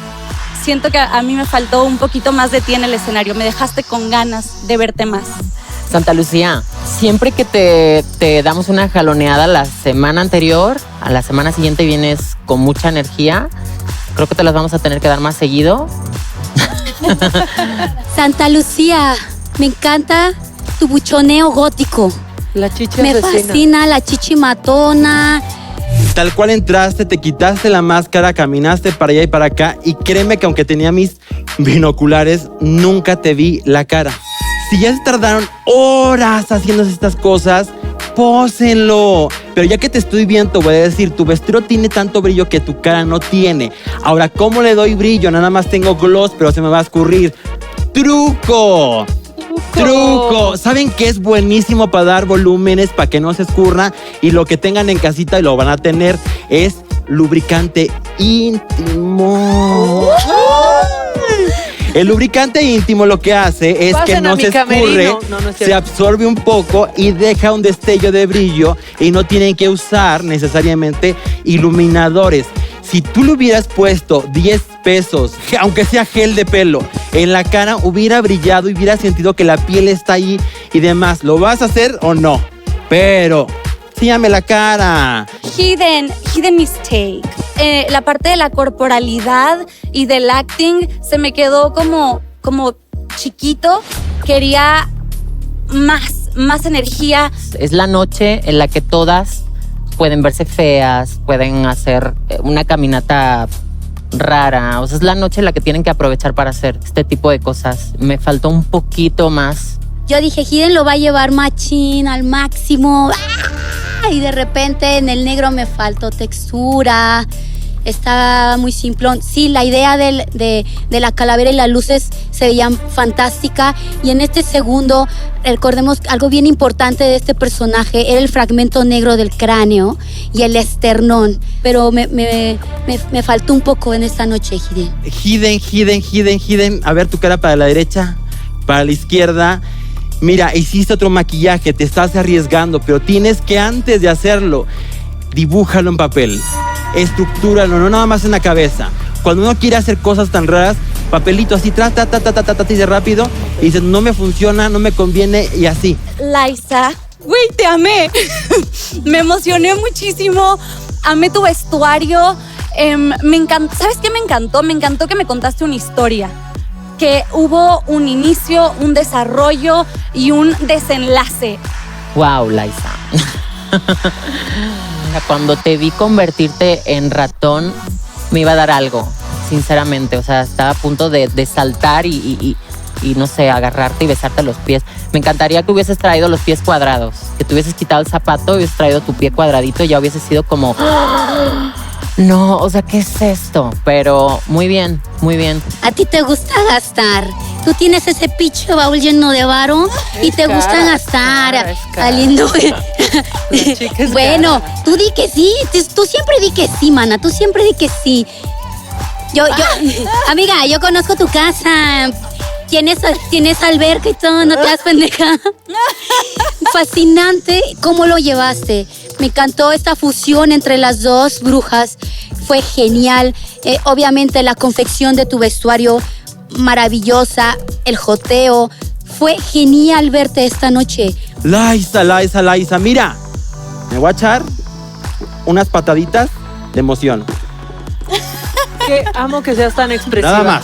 siento que a mí me faltó un poquito más de ti en el escenario. Me dejaste con ganas de verte más. Santa Lucía, siempre que te damos una jaloneada la semana anterior, a la semana siguiente vienes con mucha energía. Creo que te las vamos a tener que dar más seguido. Santa Lucía, me encanta tu buchoneo gótico. La chichi Me asesina. fascina la chichi matona. Tal cual entraste, te quitaste la máscara, caminaste para allá y para acá y créeme que aunque tenía mis binoculares, nunca te vi la cara. Si ya se tardaron horas haciéndose estas cosas, pósenlo. Pero ya que te estoy viendo, te voy a decir, tu vestido tiene tanto brillo que tu cara no tiene. Ahora, ¿cómo le doy brillo? Nada más tengo gloss, pero se me va a escurrir. ¡Truco! ¡Truco! ¿Saben qué es buenísimo para dar volúmenes, para que no se escurra? Y lo que tengan en casita y lo van a tener es lubricante íntimo. El lubricante íntimo lo que hace es que Pasen a no mi se escurre, camerino. No, no es se cierto. absorbe un poco y deja un destello de brillo y no tienen que usar necesariamente iluminadores. Si tú le hubieras puesto 10 pesos, aunque sea gel de pelo, en la cara, hubiera brillado y hubiera sentido que la piel está ahí y demás. ¿Lo vas a hacer o no? Pero, sígame la cara. Hidden mistake. La parte de la corporalidad y del acting se me quedó como chiquito. Quería más energía. Es la noche en la que todas pueden verse feas, pueden hacer una caminata rara. O sea, es la noche en la que tienen que aprovechar para hacer este tipo de cosas. Me faltó un poquito más. Yo dije, Hidden lo va a llevar machín al máximo. Y de repente en el negro me faltó textura. Estaba muy simplón. Sí, la idea de la calavera y las luces se veían fantástica. Y en este segundo, recordemos algo bien importante de este personaje, era el fragmento negro del cráneo y el esternón. Pero me faltó un poco en esta noche, Hidden. Hidden. A ver tu cara para la derecha, para la izquierda. Mira, hiciste otro maquillaje, te estás arriesgando, pero tienes que antes de hacerlo, dibújalo en papel. Estructúralo, no nada más en la cabeza. Cuando uno quiere hacer cosas tan raras, papelito así, y de rápido, y dices, no me funciona, no me conviene, y así. Liza, güey, te amé. Me emocioné muchísimo. Amé tu vestuario. Me encantó. ¿Sabes qué me encantó? Me encantó que me contaste una historia. Que hubo un inicio, un desarrollo y un desenlace. Wow, Liza. Cuando te vi convertirte en ratón, me iba a dar algo, sinceramente. O sea, estaba a punto de saltar y no sé, agarrarte y besarte los pies. Me encantaría que hubieses traído los pies cuadrados, que te hubieses quitado el zapato y hubieses traído tu pie cuadradito y ya hubiese sido como... No, o sea, ¿qué es esto? Pero muy bien, muy bien. A ti te gusta gastar. Tú tienes ese pinche baúl lleno de varo y te gusta gastar. Lindo. Bueno, tú di que sí. Tú siempre di que sí, mana. Tú siempre di que sí. Amiga, yo conozco tu casa. Tienes alberca y todo, no te das pendeja. Fascinante cómo lo llevaste. Me encantó esta fusión entre las dos brujas. Fue genial. Obviamente la confección de tu vestuario, maravillosa. El joteo. Fue genial verte esta noche. Liza, mira. Me voy a echar unas pataditas de emoción. Que amo que seas tan expresiva. Nada más.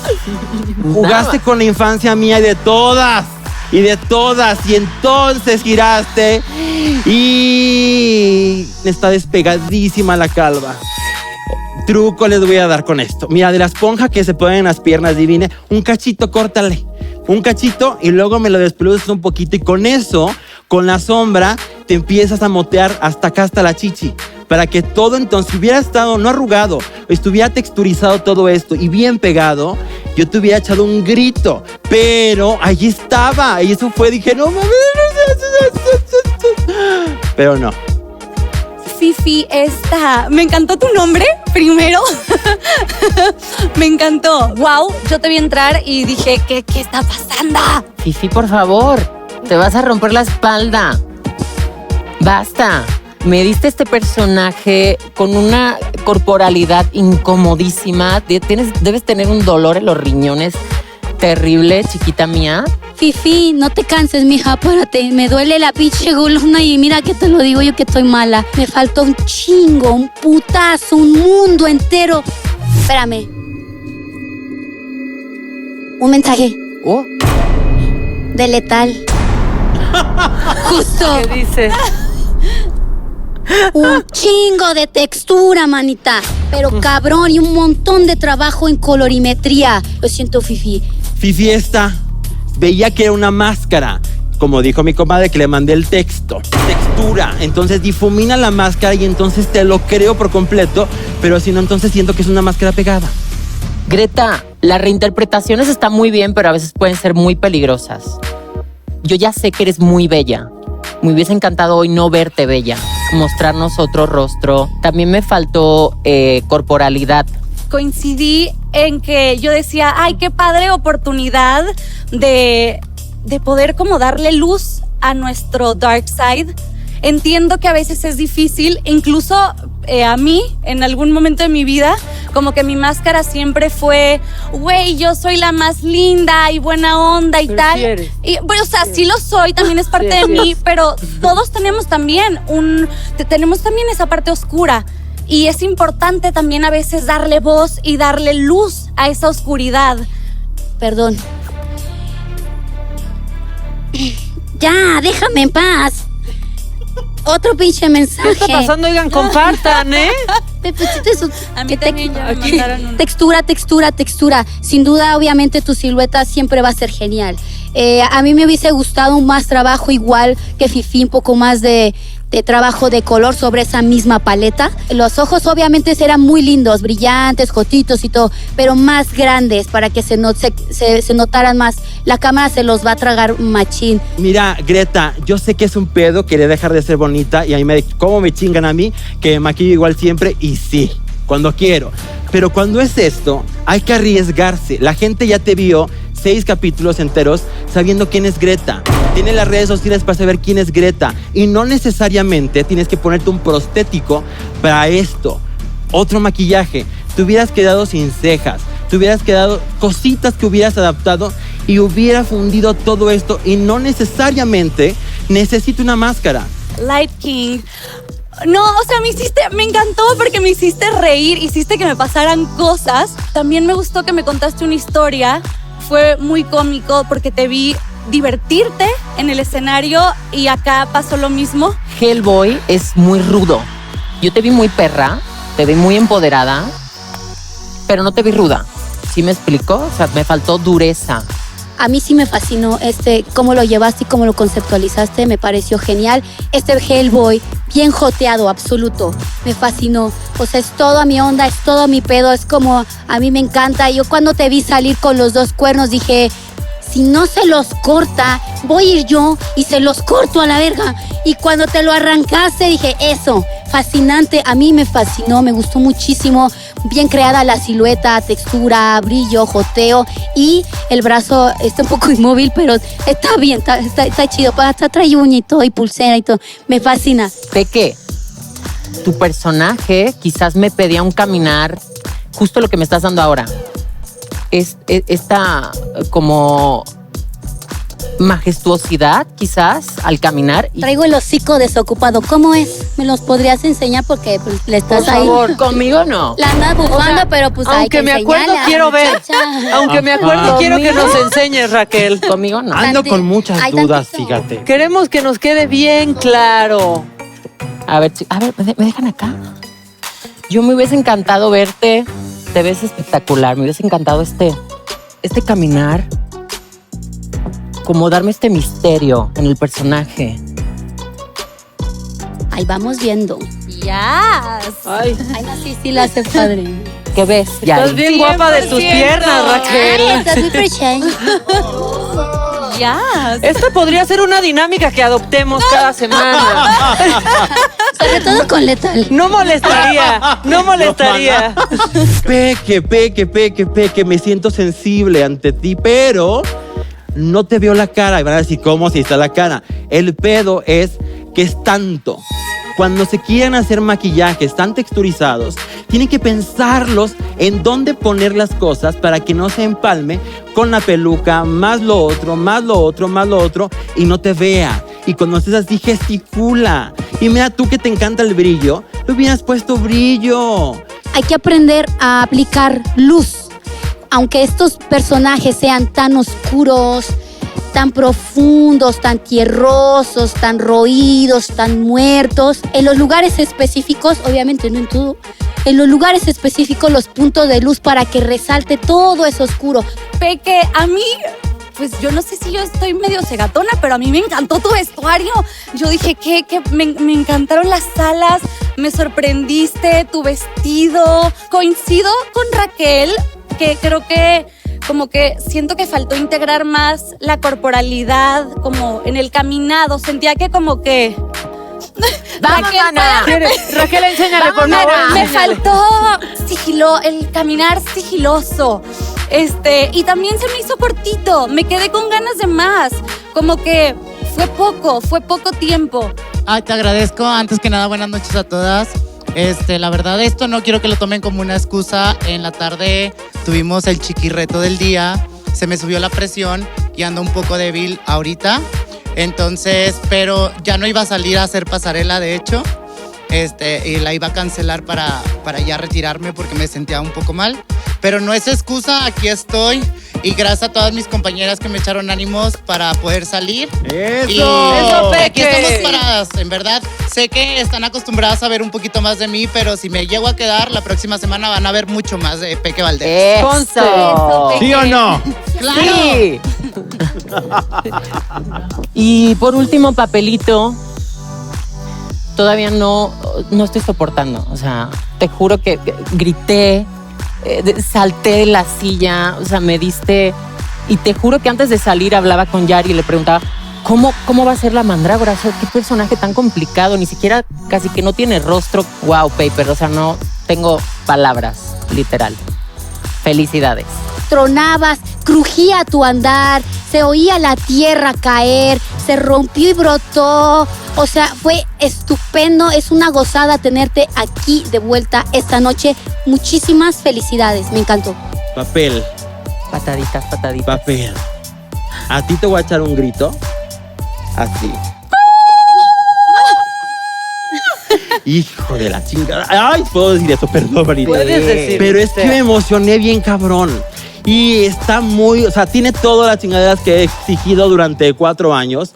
Jugaste con la infancia mía y de todas. Y entonces giraste y está despegadísima la calva. Truco les voy a dar con esto. Mira, de la esponja que se ponen en las piernas, divine, un cachito, córtale. Un cachito y luego me lo despeluces un poquito y con eso, con la sombra, te empiezas a motear hasta acá, hasta la chichi. Para que todo entonces hubiera estado no arrugado, estuviera texturizado todo esto y bien pegado, yo te hubiera echado un grito. Pero allí estaba. Y eso fue, dije, no mames. Pero no. Fifi, me encantó tu nombre, primero. Me encantó. Wow, yo te vi entrar y dije, ¿qué está pasando? Fifi, por favor, te vas a romper la espalda. Basta. Me diste este personaje con una corporalidad incomodísima. Debes tener un dolor en los riñones terrible, chiquita mía. Fifi, no te canses, mija, párate. Me duele la pinche columna y mira que te lo digo yo que estoy mala. Me faltó un chingo, un putazo, un mundo entero. Espérame. Un mensaje. Oh. De letal. Justo. ¿Qué dice? Un chingo de textura, manita. Pero cabrón, y un montón de trabajo en colorimetría. Lo siento, Fifi. Fifi veía que era una máscara. Como dijo mi comadre que le mandé el texto. Textura. Entonces difumina la máscara y entonces te lo creo por completo. Pero si no, entonces siento que es una máscara pegada. Greta, las reinterpretaciones están muy bien, pero a veces pueden ser muy peligrosas. Yo ya sé que eres muy bella. Me hubiese encantado hoy no verte bella, mostrarnos otro rostro. También me faltó corporalidad. Coincidí en que yo decía, ay, qué padre oportunidad de poder como darle luz a nuestro dark side. Entiendo que a veces es difícil, incluso a mí, en algún momento de mi vida, como que mi máscara siempre fue, güey, yo soy la más linda y buena onda y pero tal. sí eres. Y bueno, o sea, sí lo soy, también es parte Sí, de sí mí, es. pero todos tenemos también tenemos también esa parte oscura. Y es importante también a veces darle voz y darle luz a esa oscuridad. Perdón. Ya, déjame en paz. Otro pinche mensaje. ¿Qué está pasando? Oigan, compartan, ¿eh? A mí también ya me mandaron un... Textura. Sin duda, obviamente, tu silueta siempre va a ser genial. A mí me hubiese gustado un más trabajo igual que Fifi, un poco más de trabajo de color sobre esa misma paleta. Los ojos obviamente eran muy lindos, brillantes, jotitos y todo, pero más grandes para que se notaran más. La cámara se los va a tragar machín. Mira, Greta, yo sé que es un pedo querer dejar de ser bonita y a mí cómo me chingan a mí, que me maquillo igual siempre y sí, cuando quiero. Pero cuando es esto, hay que arriesgarse. La gente ya te vio 6 capítulos enteros sabiendo quién es Greta. Tiene las redes sociales para saber quién es Greta. Y no necesariamente tienes que ponerte un prostético para esto. Otro maquillaje. Te hubieras quedado sin cejas. Te hubieras quedado cositas que hubieras adaptado y hubiera fundido todo esto. Y no necesariamente necesito una máscara. Light King. No, o sea, me encantó porque me hiciste reír, hiciste que me pasaran cosas. También me gustó que me contaste una historia. Fue muy cómico porque te vi divertirte en el escenario y acá pasó lo mismo. Hellboy es muy rudo. Yo te vi muy perra, te vi muy empoderada, pero no te vi ruda. ¿Sí me explico? O sea, me faltó dureza. A mí sí me fascinó cómo lo llevaste y cómo lo conceptualizaste, me pareció genial. Hellboy, bien joteado, absoluto, me fascinó. O sea, es todo a mi onda, es todo a mi pedo, es como, a mí me encanta. Yo cuando te vi salir con los 2 cuernos dije, si no se los corta, voy a ir yo y se los corto a la verga. Y cuando te lo arrancaste dije, eso, fascinante, a mí me fascinó, me gustó muchísimo. Bien creada la silueta, textura, brillo, joteo y el brazo está un poco inmóvil, pero está bien, está chido. Hasta trae uña y todo y pulsera y todo. Me fascina. Peque, tu personaje quizás me pedía un caminar, justo lo que me estás dando ahora. Esta como majestuosidad quizás al caminar. Traigo el hocico desocupado. ¿Cómo es? ¿Me los podrías enseñar? Porque pues, le estás por ahí. Por favor, conmigo no. La andas bufando, O sea, pero pues hay que aunque me acuerdo, enseñarle a quiero la ver. muchacha. Aunque me acuerdo, quiero que nos enseñes, Raquel. Conmigo no. Ando con muchas Ay, dudas, tantito. fíjate. Queremos que nos quede bien claro. A ver, ¿me dejan acá? Yo me hubiese encantado verte. Te ves espectacular. Me hubiese encantado este caminar. Como darme este misterio en el personaje. Ahí vamos viendo. Yes. Ay, sí la hace padre. ¿Qué ves? estás bien guapa de tus 100%. piernas, Raquel. Estás muy preciosa. Yes. Esta podría ser una dinámica que adoptemos cada semana. Sobre todo con Letal. No molestaría, no molestaría. Peque, me siento sensible ante ti, pero no te veo la cara. Y van a decir, ¿cómo si está la cara? El pedo es que es tanto. Cuando se quieren hacer maquillajes tan texturizados, tienen que pensarlos en dónde poner las cosas para que no se empalme con la peluca, más lo otro, y no te vea. Y cuando estés así, gesticula. Y mira, tú que te encanta el brillo, le hubieras puesto brillo. Hay que aprender a aplicar luz. Aunque estos personajes sean tan oscuros, tan profundos, tan tierrosos, tan roídos, tan muertos, en los lugares específicos, obviamente no en todo, en los lugares específicos los puntos de luz para que resalte todo eso oscuro. Peque, a mí, pues yo no sé si yo estoy medio cegatona, pero a mí me encantó tu vestuario. Yo dije que me encantaron las alas, me sorprendiste, tu vestido. Coincido con Raquel, que creo que como que siento que faltó integrar más la corporalidad, como en el caminado. Sentía que como que... Vamos, Raquel, enséñale, por favor. Me faltó el caminar sigiloso. Y también se me hizo cortito. Me quedé con ganas de más. Como que fue poco tiempo. Ay, te agradezco. Antes que nada, buenas noches a todas. La verdad, esto no quiero que lo tomen como una excusa. En la tarde tuvimos el chiquirreto del día. Se me subió la presión y ando un poco débil ahorita. Entonces, pero ya no iba a salir a hacer pasarela, de hecho. Y la iba a cancelar para ya retirarme porque me sentía un poco mal. Pero no es excusa, aquí estoy. Y gracias a todas mis compañeras que me echaron ánimos para poder salir. ¡Eso! Y ¡Eso, Peque! aquí estamos paradas, en verdad. Sé que están acostumbradas a ver un poquito más de mí, pero si me llego a quedar, la próxima semana van a ver mucho más de Peque Valdés. ¡Eso! ¿Sí o no? ¡Claro! Sí. Y por último, Papelito, todavía no estoy soportando. O sea, te juro que grité, salté de la silla, o sea, me diste... Y te juro que antes de salir hablaba con Yari y le preguntaba, ¿cómo va a ser la mandrágora? O sea, qué personaje tan complicado, ni siquiera casi que no tiene rostro. Wow, Paper, o sea, no tengo palabras, literal. Felicidades. Tronabas, crujía tu andar, se oía la tierra caer, se rompió y brotó. O sea, fue estupendo, es una gozada tenerte aquí de vuelta esta noche. Muchísimas felicidades, me encantó. Papel. Pataditas. Papel. A ti te voy a echar un grito. Así. Hijo de la chingada. Ay, puedo decir eso, perdón, Marita. Puedes decir. Pero es que me emocioné bien cabrón. Y está muy, o sea, tiene todas las chingaderas que he exigido durante 4 años.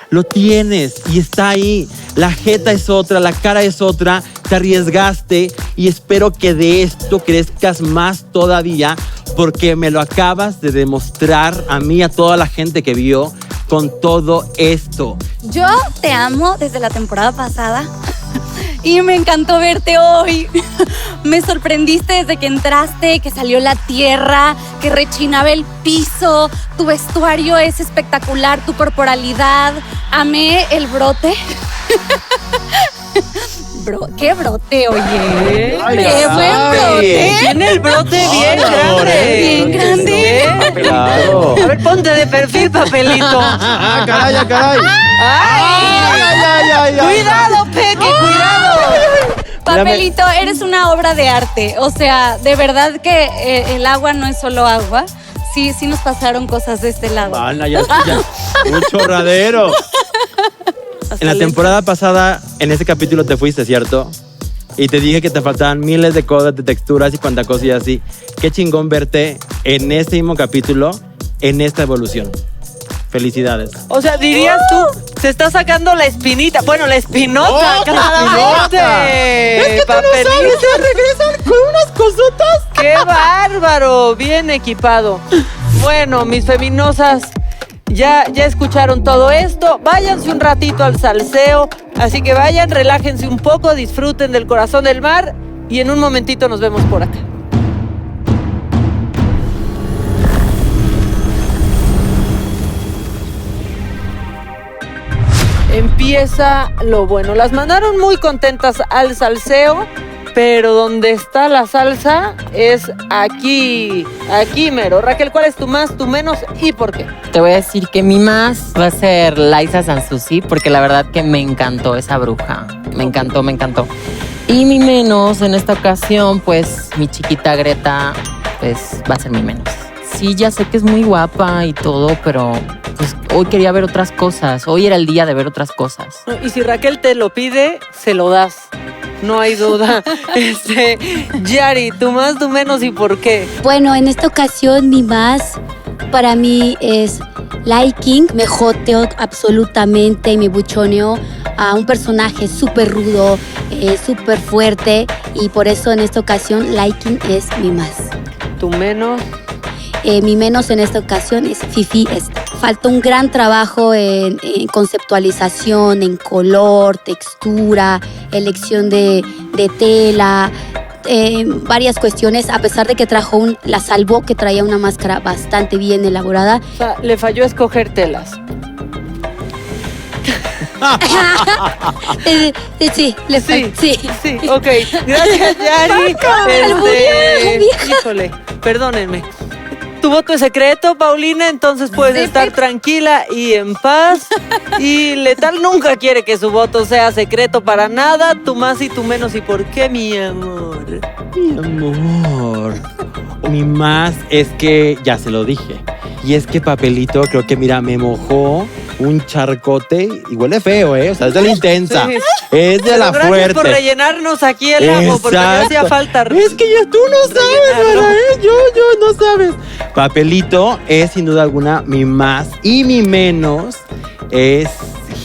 Lo tienes y está ahí. La jeta es otra, la cara es otra. Te arriesgaste y espero que de esto crezcas más todavía porque me lo acabas de demostrar a mí, a toda la gente que vio con todo esto. Yo te amo desde la temporada pasada y me encantó verte hoy. Me sorprendiste desde que entraste, que salió la tierra, que rechinaba el piso. Tu vestuario es espectacular, tu corporalidad. Amé el brote. ¡Qué brote, oye! Ay, ¡Qué buen brote! Tiene el brote bien grande. Bien grande. Claro. A ver, ponte de perfil, Papelito. ¡Ah, caray! ¡Ay! ¡Cuidado, Peque, cuidado! Papelito, eres una obra de arte. O sea, de verdad que el agua no es solo agua. Sí nos pasaron cosas de este lado. Ana, ya. Un chorradero. En la temporada pasada, en ese capítulo te fuiste, ¿cierto? Y te dije que te faltaban miles de cosas, de texturas y cuanta cosa y así. Qué chingón verte en este mismo capítulo, en esta evolución. Felicidades. O sea, dirías tú, se está sacando la espinita. Bueno, la espinota, claramente. Es que tú no sabes, se regresan con unas cosotas. ¡Qué bárbaro! Bien equipado. Bueno, mis feminosas, Ya escucharon todo esto. Váyanse un ratito al salseo. Así que vayan, relájense un poco, disfruten del corazón del mar. Y en un momentito nos vemos por acá. Empieza lo bueno. Las mandaron muy contentas al salseo, pero donde está la salsa es aquí mero. Raquel, ¿cuál es tu más, tu menos y por qué? Te voy a decir que mi más va a ser Liza Sansusi, porque la verdad que me encantó esa bruja. Me encantó. Y mi menos en esta ocasión, pues mi chiquita Greta, pues va a ser mi menos. Sí, ya sé que es muy guapa y todo, pero pues hoy quería ver otras cosas. Hoy era el día de ver otras cosas. Y si Raquel te lo pide, se lo das. No hay duda. Yari, tu más, tu menos y por qué. Bueno, en esta ocasión mi más para mí es Liking. Me joteó absolutamente y me buchoneó a un personaje súper rudo, súper fuerte, y por eso en esta ocasión Liking es mi más. ¿Tu menos? Mi menos en esta ocasión es Fifi. Falta un gran trabajo en conceptualización, en color, textura, elección de tela, varias cuestiones, a pesar de que la salvó, que traía una máscara bastante bien elaborada. O sea, le falló escoger telas. Sí, sí, ok. Gracias, Yari. Híjole, perdónenme. Tu voto es secreto, Paulina, entonces puedes estar tranquila y en paz. Y Letal nunca quiere que su voto sea secreto para nada. Tu más y tu menos, ¿y por qué, mi amor? Mi amor. Mi más es que, ya se lo dije, y es que Papelito, creo que, mira, me mojó un charcote y huele feo, O sea, es de la intensa. Sí. Es de la fuerte. Gracias por rellenarnos aquí el lago, porque me hacía falta. Es que ya tú no sabes, ¿verdad? Yo no sabes. Papelito es sin duda alguna mi más, y mi menos es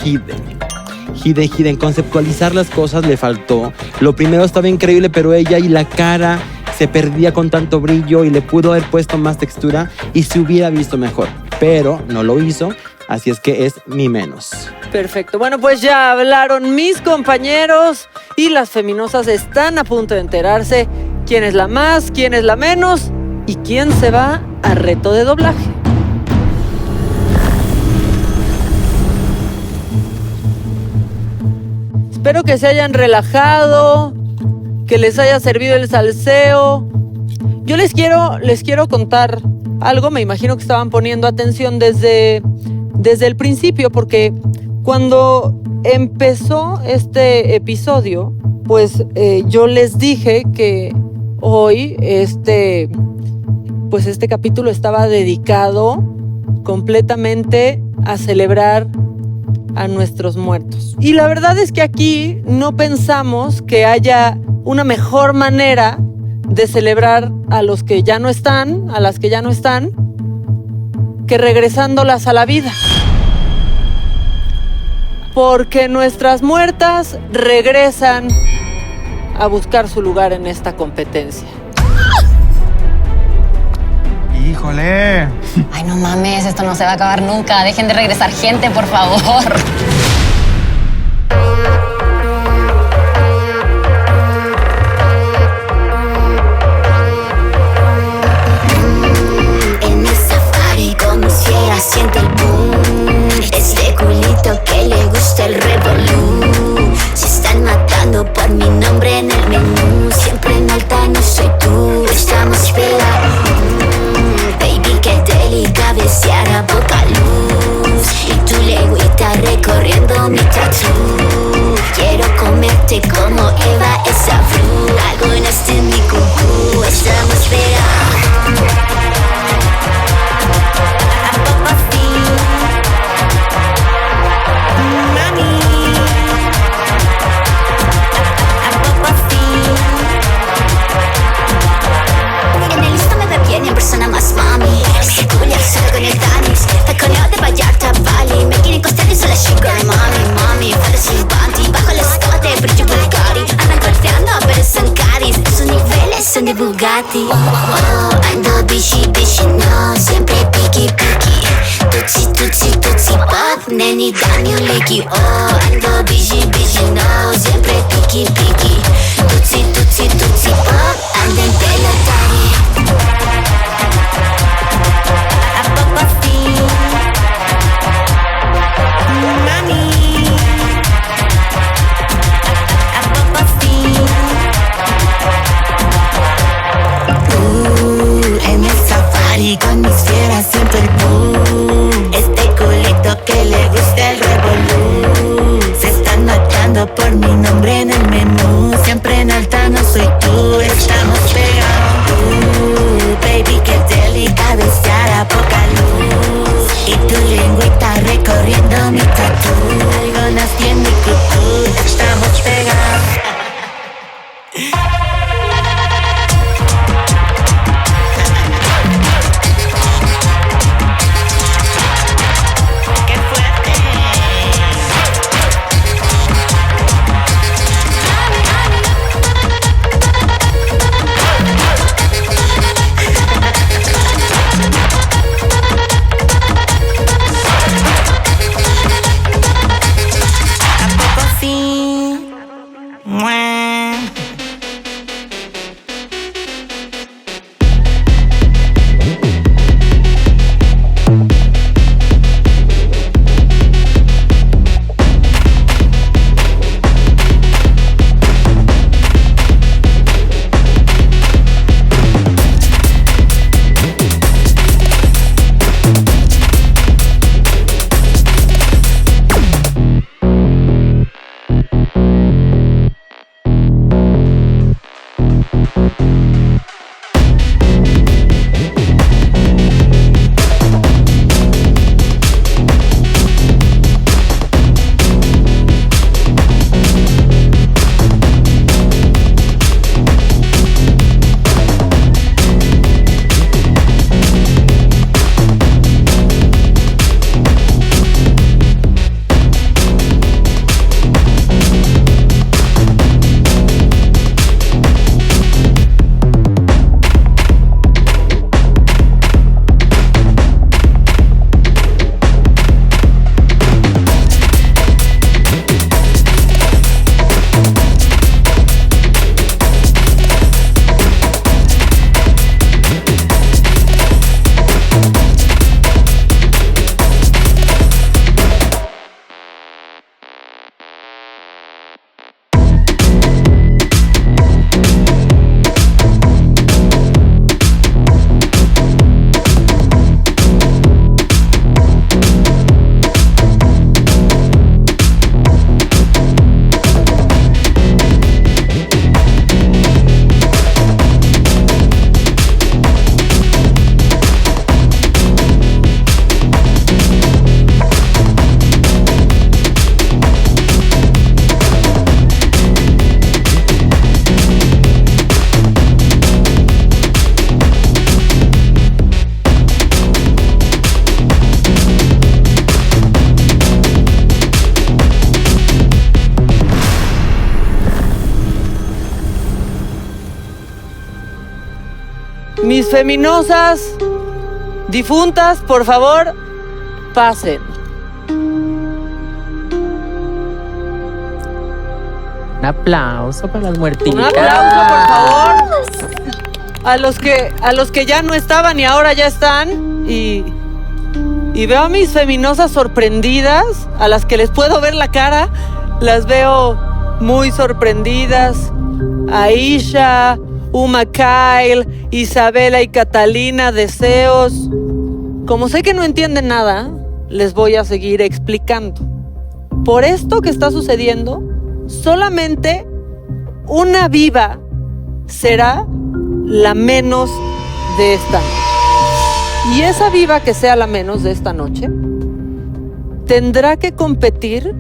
Hidden. Conceptualizar las cosas le faltó. Lo primero estaba increíble, pero ella y la cara se perdía con tanto brillo y le pudo haber puesto más textura y se hubiera visto mejor, pero no lo hizo, así es que es mi menos. Perfecto. Bueno, pues ya hablaron mis compañeros y las feminosas están a punto de enterarse quién es la más, quién es la menos y quién se va a reto de doblaje. Espero que se hayan relajado, que les haya servido el salseo. Yo les quiero contar algo. Me imagino que estaban poniendo atención desde el principio, porque cuando empezó este episodio, pues yo les dije que hoy este capítulo estaba dedicado completamente a celebrar a nuestros muertos. Y la verdad es que aquí no pensamos que haya una mejor manera de celebrar a los que ya no están, a las que ya no están, que regresándolas a la vida. Porque nuestras muertas regresan a buscar su lugar en esta competencia. ¡Híjole! Ay, no mames, esto no se va a acabar nunca. Dejen de regresar gente, por favor. En el safari como si era, siente el boom. Este culito que le gusta el revolú. Se están matando por mi nombre en el menú. Siempre en alta no soy tú. Estamos pegados. Baby, qué deli, cabecear a boca luz. Y tu lengüita recorriendo mi tatú. Quiero comerte como Eva, esa flu. Algunas de mi cucú. Estamos pegados. En persona más mami, ese culiar solo con el Danis. Taconeo de Vallarta, Bali. Me quieren costar y sola sugar mami. Falda sin panty, bajo el escote, brillo Bulgari. Andan golpeando, pero son caris. Sus niveles son de Bugatti. Ando bichi, no, siempre piqui. Tutsi, ni da ni un liqui. Oh, ando busy, no, siempre tiki, tutsi, pop, ando en pelotari. A poco fin, mami. A poco fin. En el safari con mis fieras siento el boom. Este culito que le gusta el revolú. Se están matando por mi nombre en el menú. Siempre en alta no soy tú, estamos pegados. Baby, que delicado estar a poca luz. Y tu lengüita recorriendo mi tatu. Algo nací en mi cucú, estamos pegados. Mis feminosas difuntas, por favor, pasen. Un aplauso para las muertitas. Un aplauso, por favor. A los que ya no estaban y ahora ya están. Y veo a mis feminosas sorprendidas, a las que les puedo ver la cara. Las veo muy sorprendidas. Aisha, Uma Kyle, Isabela y Catalina, deseos. Como sé que no entienden nada, les voy a seguir explicando. Por esto que está sucediendo, solamente una viva será la menos de esta noche. Y esa viva que sea la menos de esta noche tendrá que competir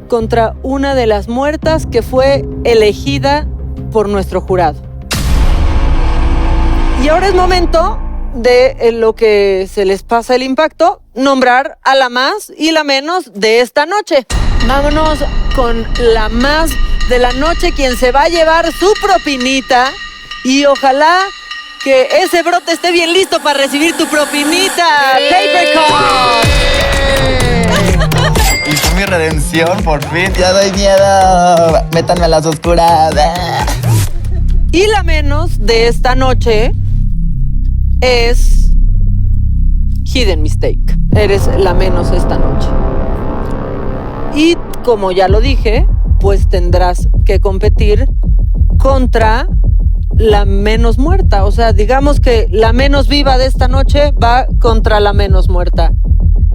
contra una de las muertas que fue elegida por nuestro jurado. Y ahora es momento de, en lo que se les pasa el impacto, nombrar a la más y la menos de esta noche. Vámonos con la más de la noche, quien se va a llevar su propinita. Y ojalá que ese brote esté bien listo para recibir tu propinita. ¡Paper Cut! Y fue mi redención, por fin. Ya doy miedo. Métanme a las oscuras. Y la menos de esta noche es Hidden Mistake. Eres la menos esta noche. Y como ya lo dije, pues tendrás que competir contra la menos muerta. O sea, digamos que la menos viva de esta noche va contra la menos muerta.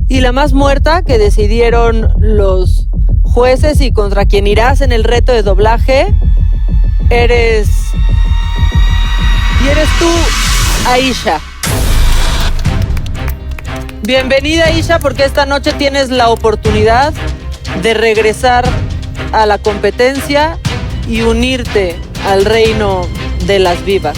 Y la más muerta que decidieron los jueces y contra quien irás en el reto de doblaje eres tú, Aisha. Bienvenida, Aisha, porque esta noche tienes la oportunidad de regresar a la competencia y unirte al reino de las vivas.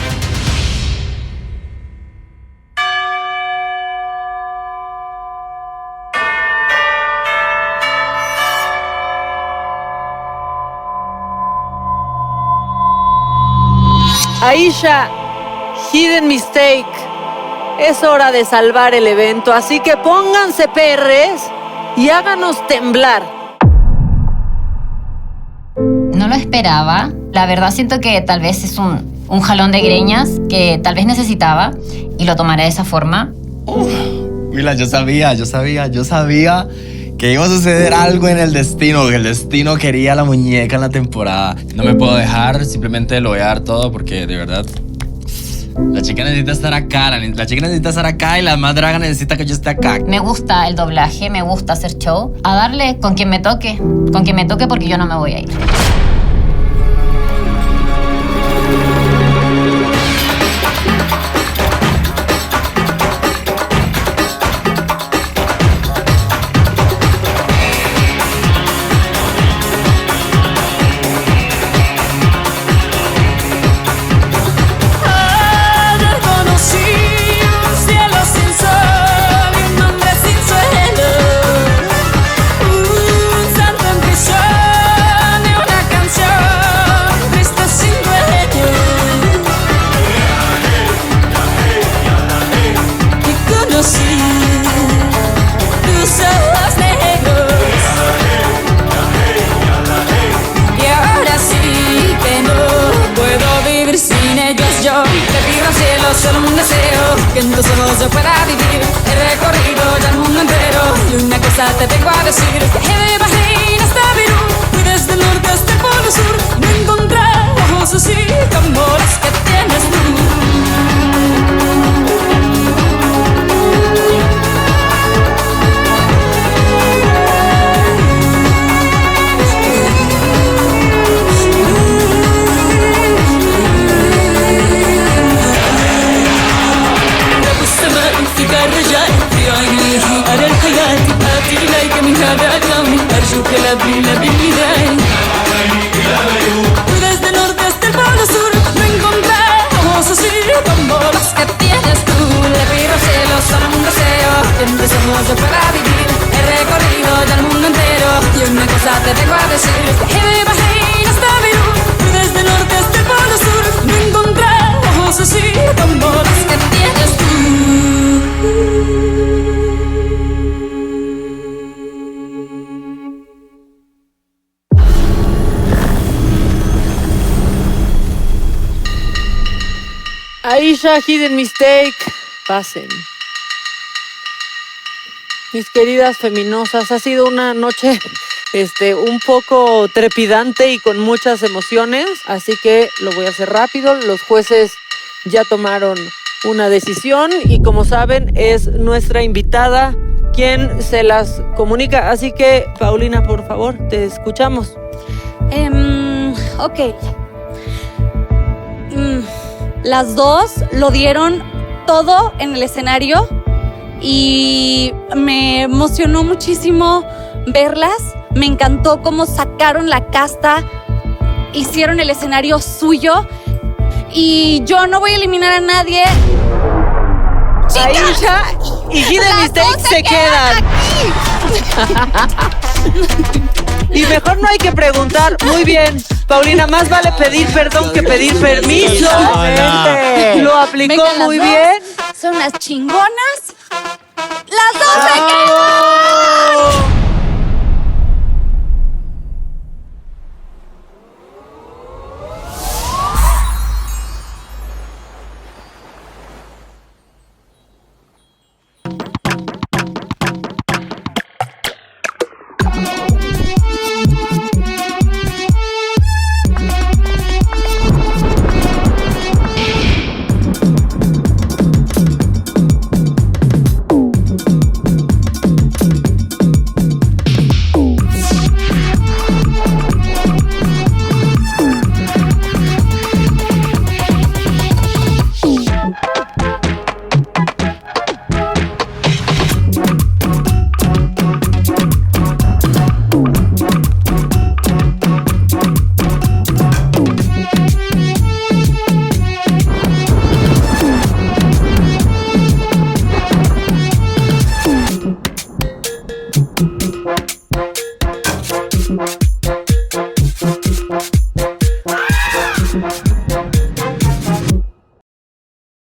Aisha, Hidden Mistake, es hora de salvar el evento, así que pónganse perres y háganos temblar. No lo esperaba. La verdad siento que tal vez es un jalón de greñas que tal vez necesitaba y lo tomaré de esa forma. Mira, yo sabía que iba a suceder algo en el destino, que el destino quería la muñeca en la temporada. No me puedo dejar, simplemente lo voy a dar todo porque de verdad la chica necesita estar acá, la chica necesita estar acá y la más draga necesita que yo esté acá. Me gusta el doblaje, me gusta hacer show. A darle con quien me toque porque yo no me voy a ir. Solo un deseo que en tus ojos yo pueda vivir. He recorrido ya el mundo entero y una cosa te vengo a decir. Viajé de Bahrein hasta Perú, fui desde el norte hasta el polo sur y no encontré ojos así como los que tienes tú. Fui desde el norte hasta el polo sur, no encontré ojos así como los que tienes tú. Le pido al cielo solo un deseo que en tus ojos yo pueda vivir. He recorrido ya el mundo entero y una cosa te vengo a decir. Viajé de Bahrein hasta Perú, fui desde el norte hasta el polo sur, no encontré ojos así como los que tienes tú. Aisha, Hidden Mistake, pasen. Mis queridas feminosas, ha sido una noche un poco trepidante y con muchas emociones, así que lo voy a hacer rápido. Los jueces ya tomaron una decisión y como saben es nuestra invitada quien se las comunica, así que Paulina, por favor, te escuchamos. Ok. Las dos lo dieron todo en el escenario y me emocionó muchísimo verlas. Me encantó cómo sacaron la casta, hicieron el escenario suyo y yo no voy a eliminar a nadie. Aisha y Hidden Mistake se quedan. Y mejor no hay que preguntar. Muy bien, Paulina, más vale pedir perdón que pedir permiso. Lo aplicó muy bien. Son unas chingonas. Las dos se quedan.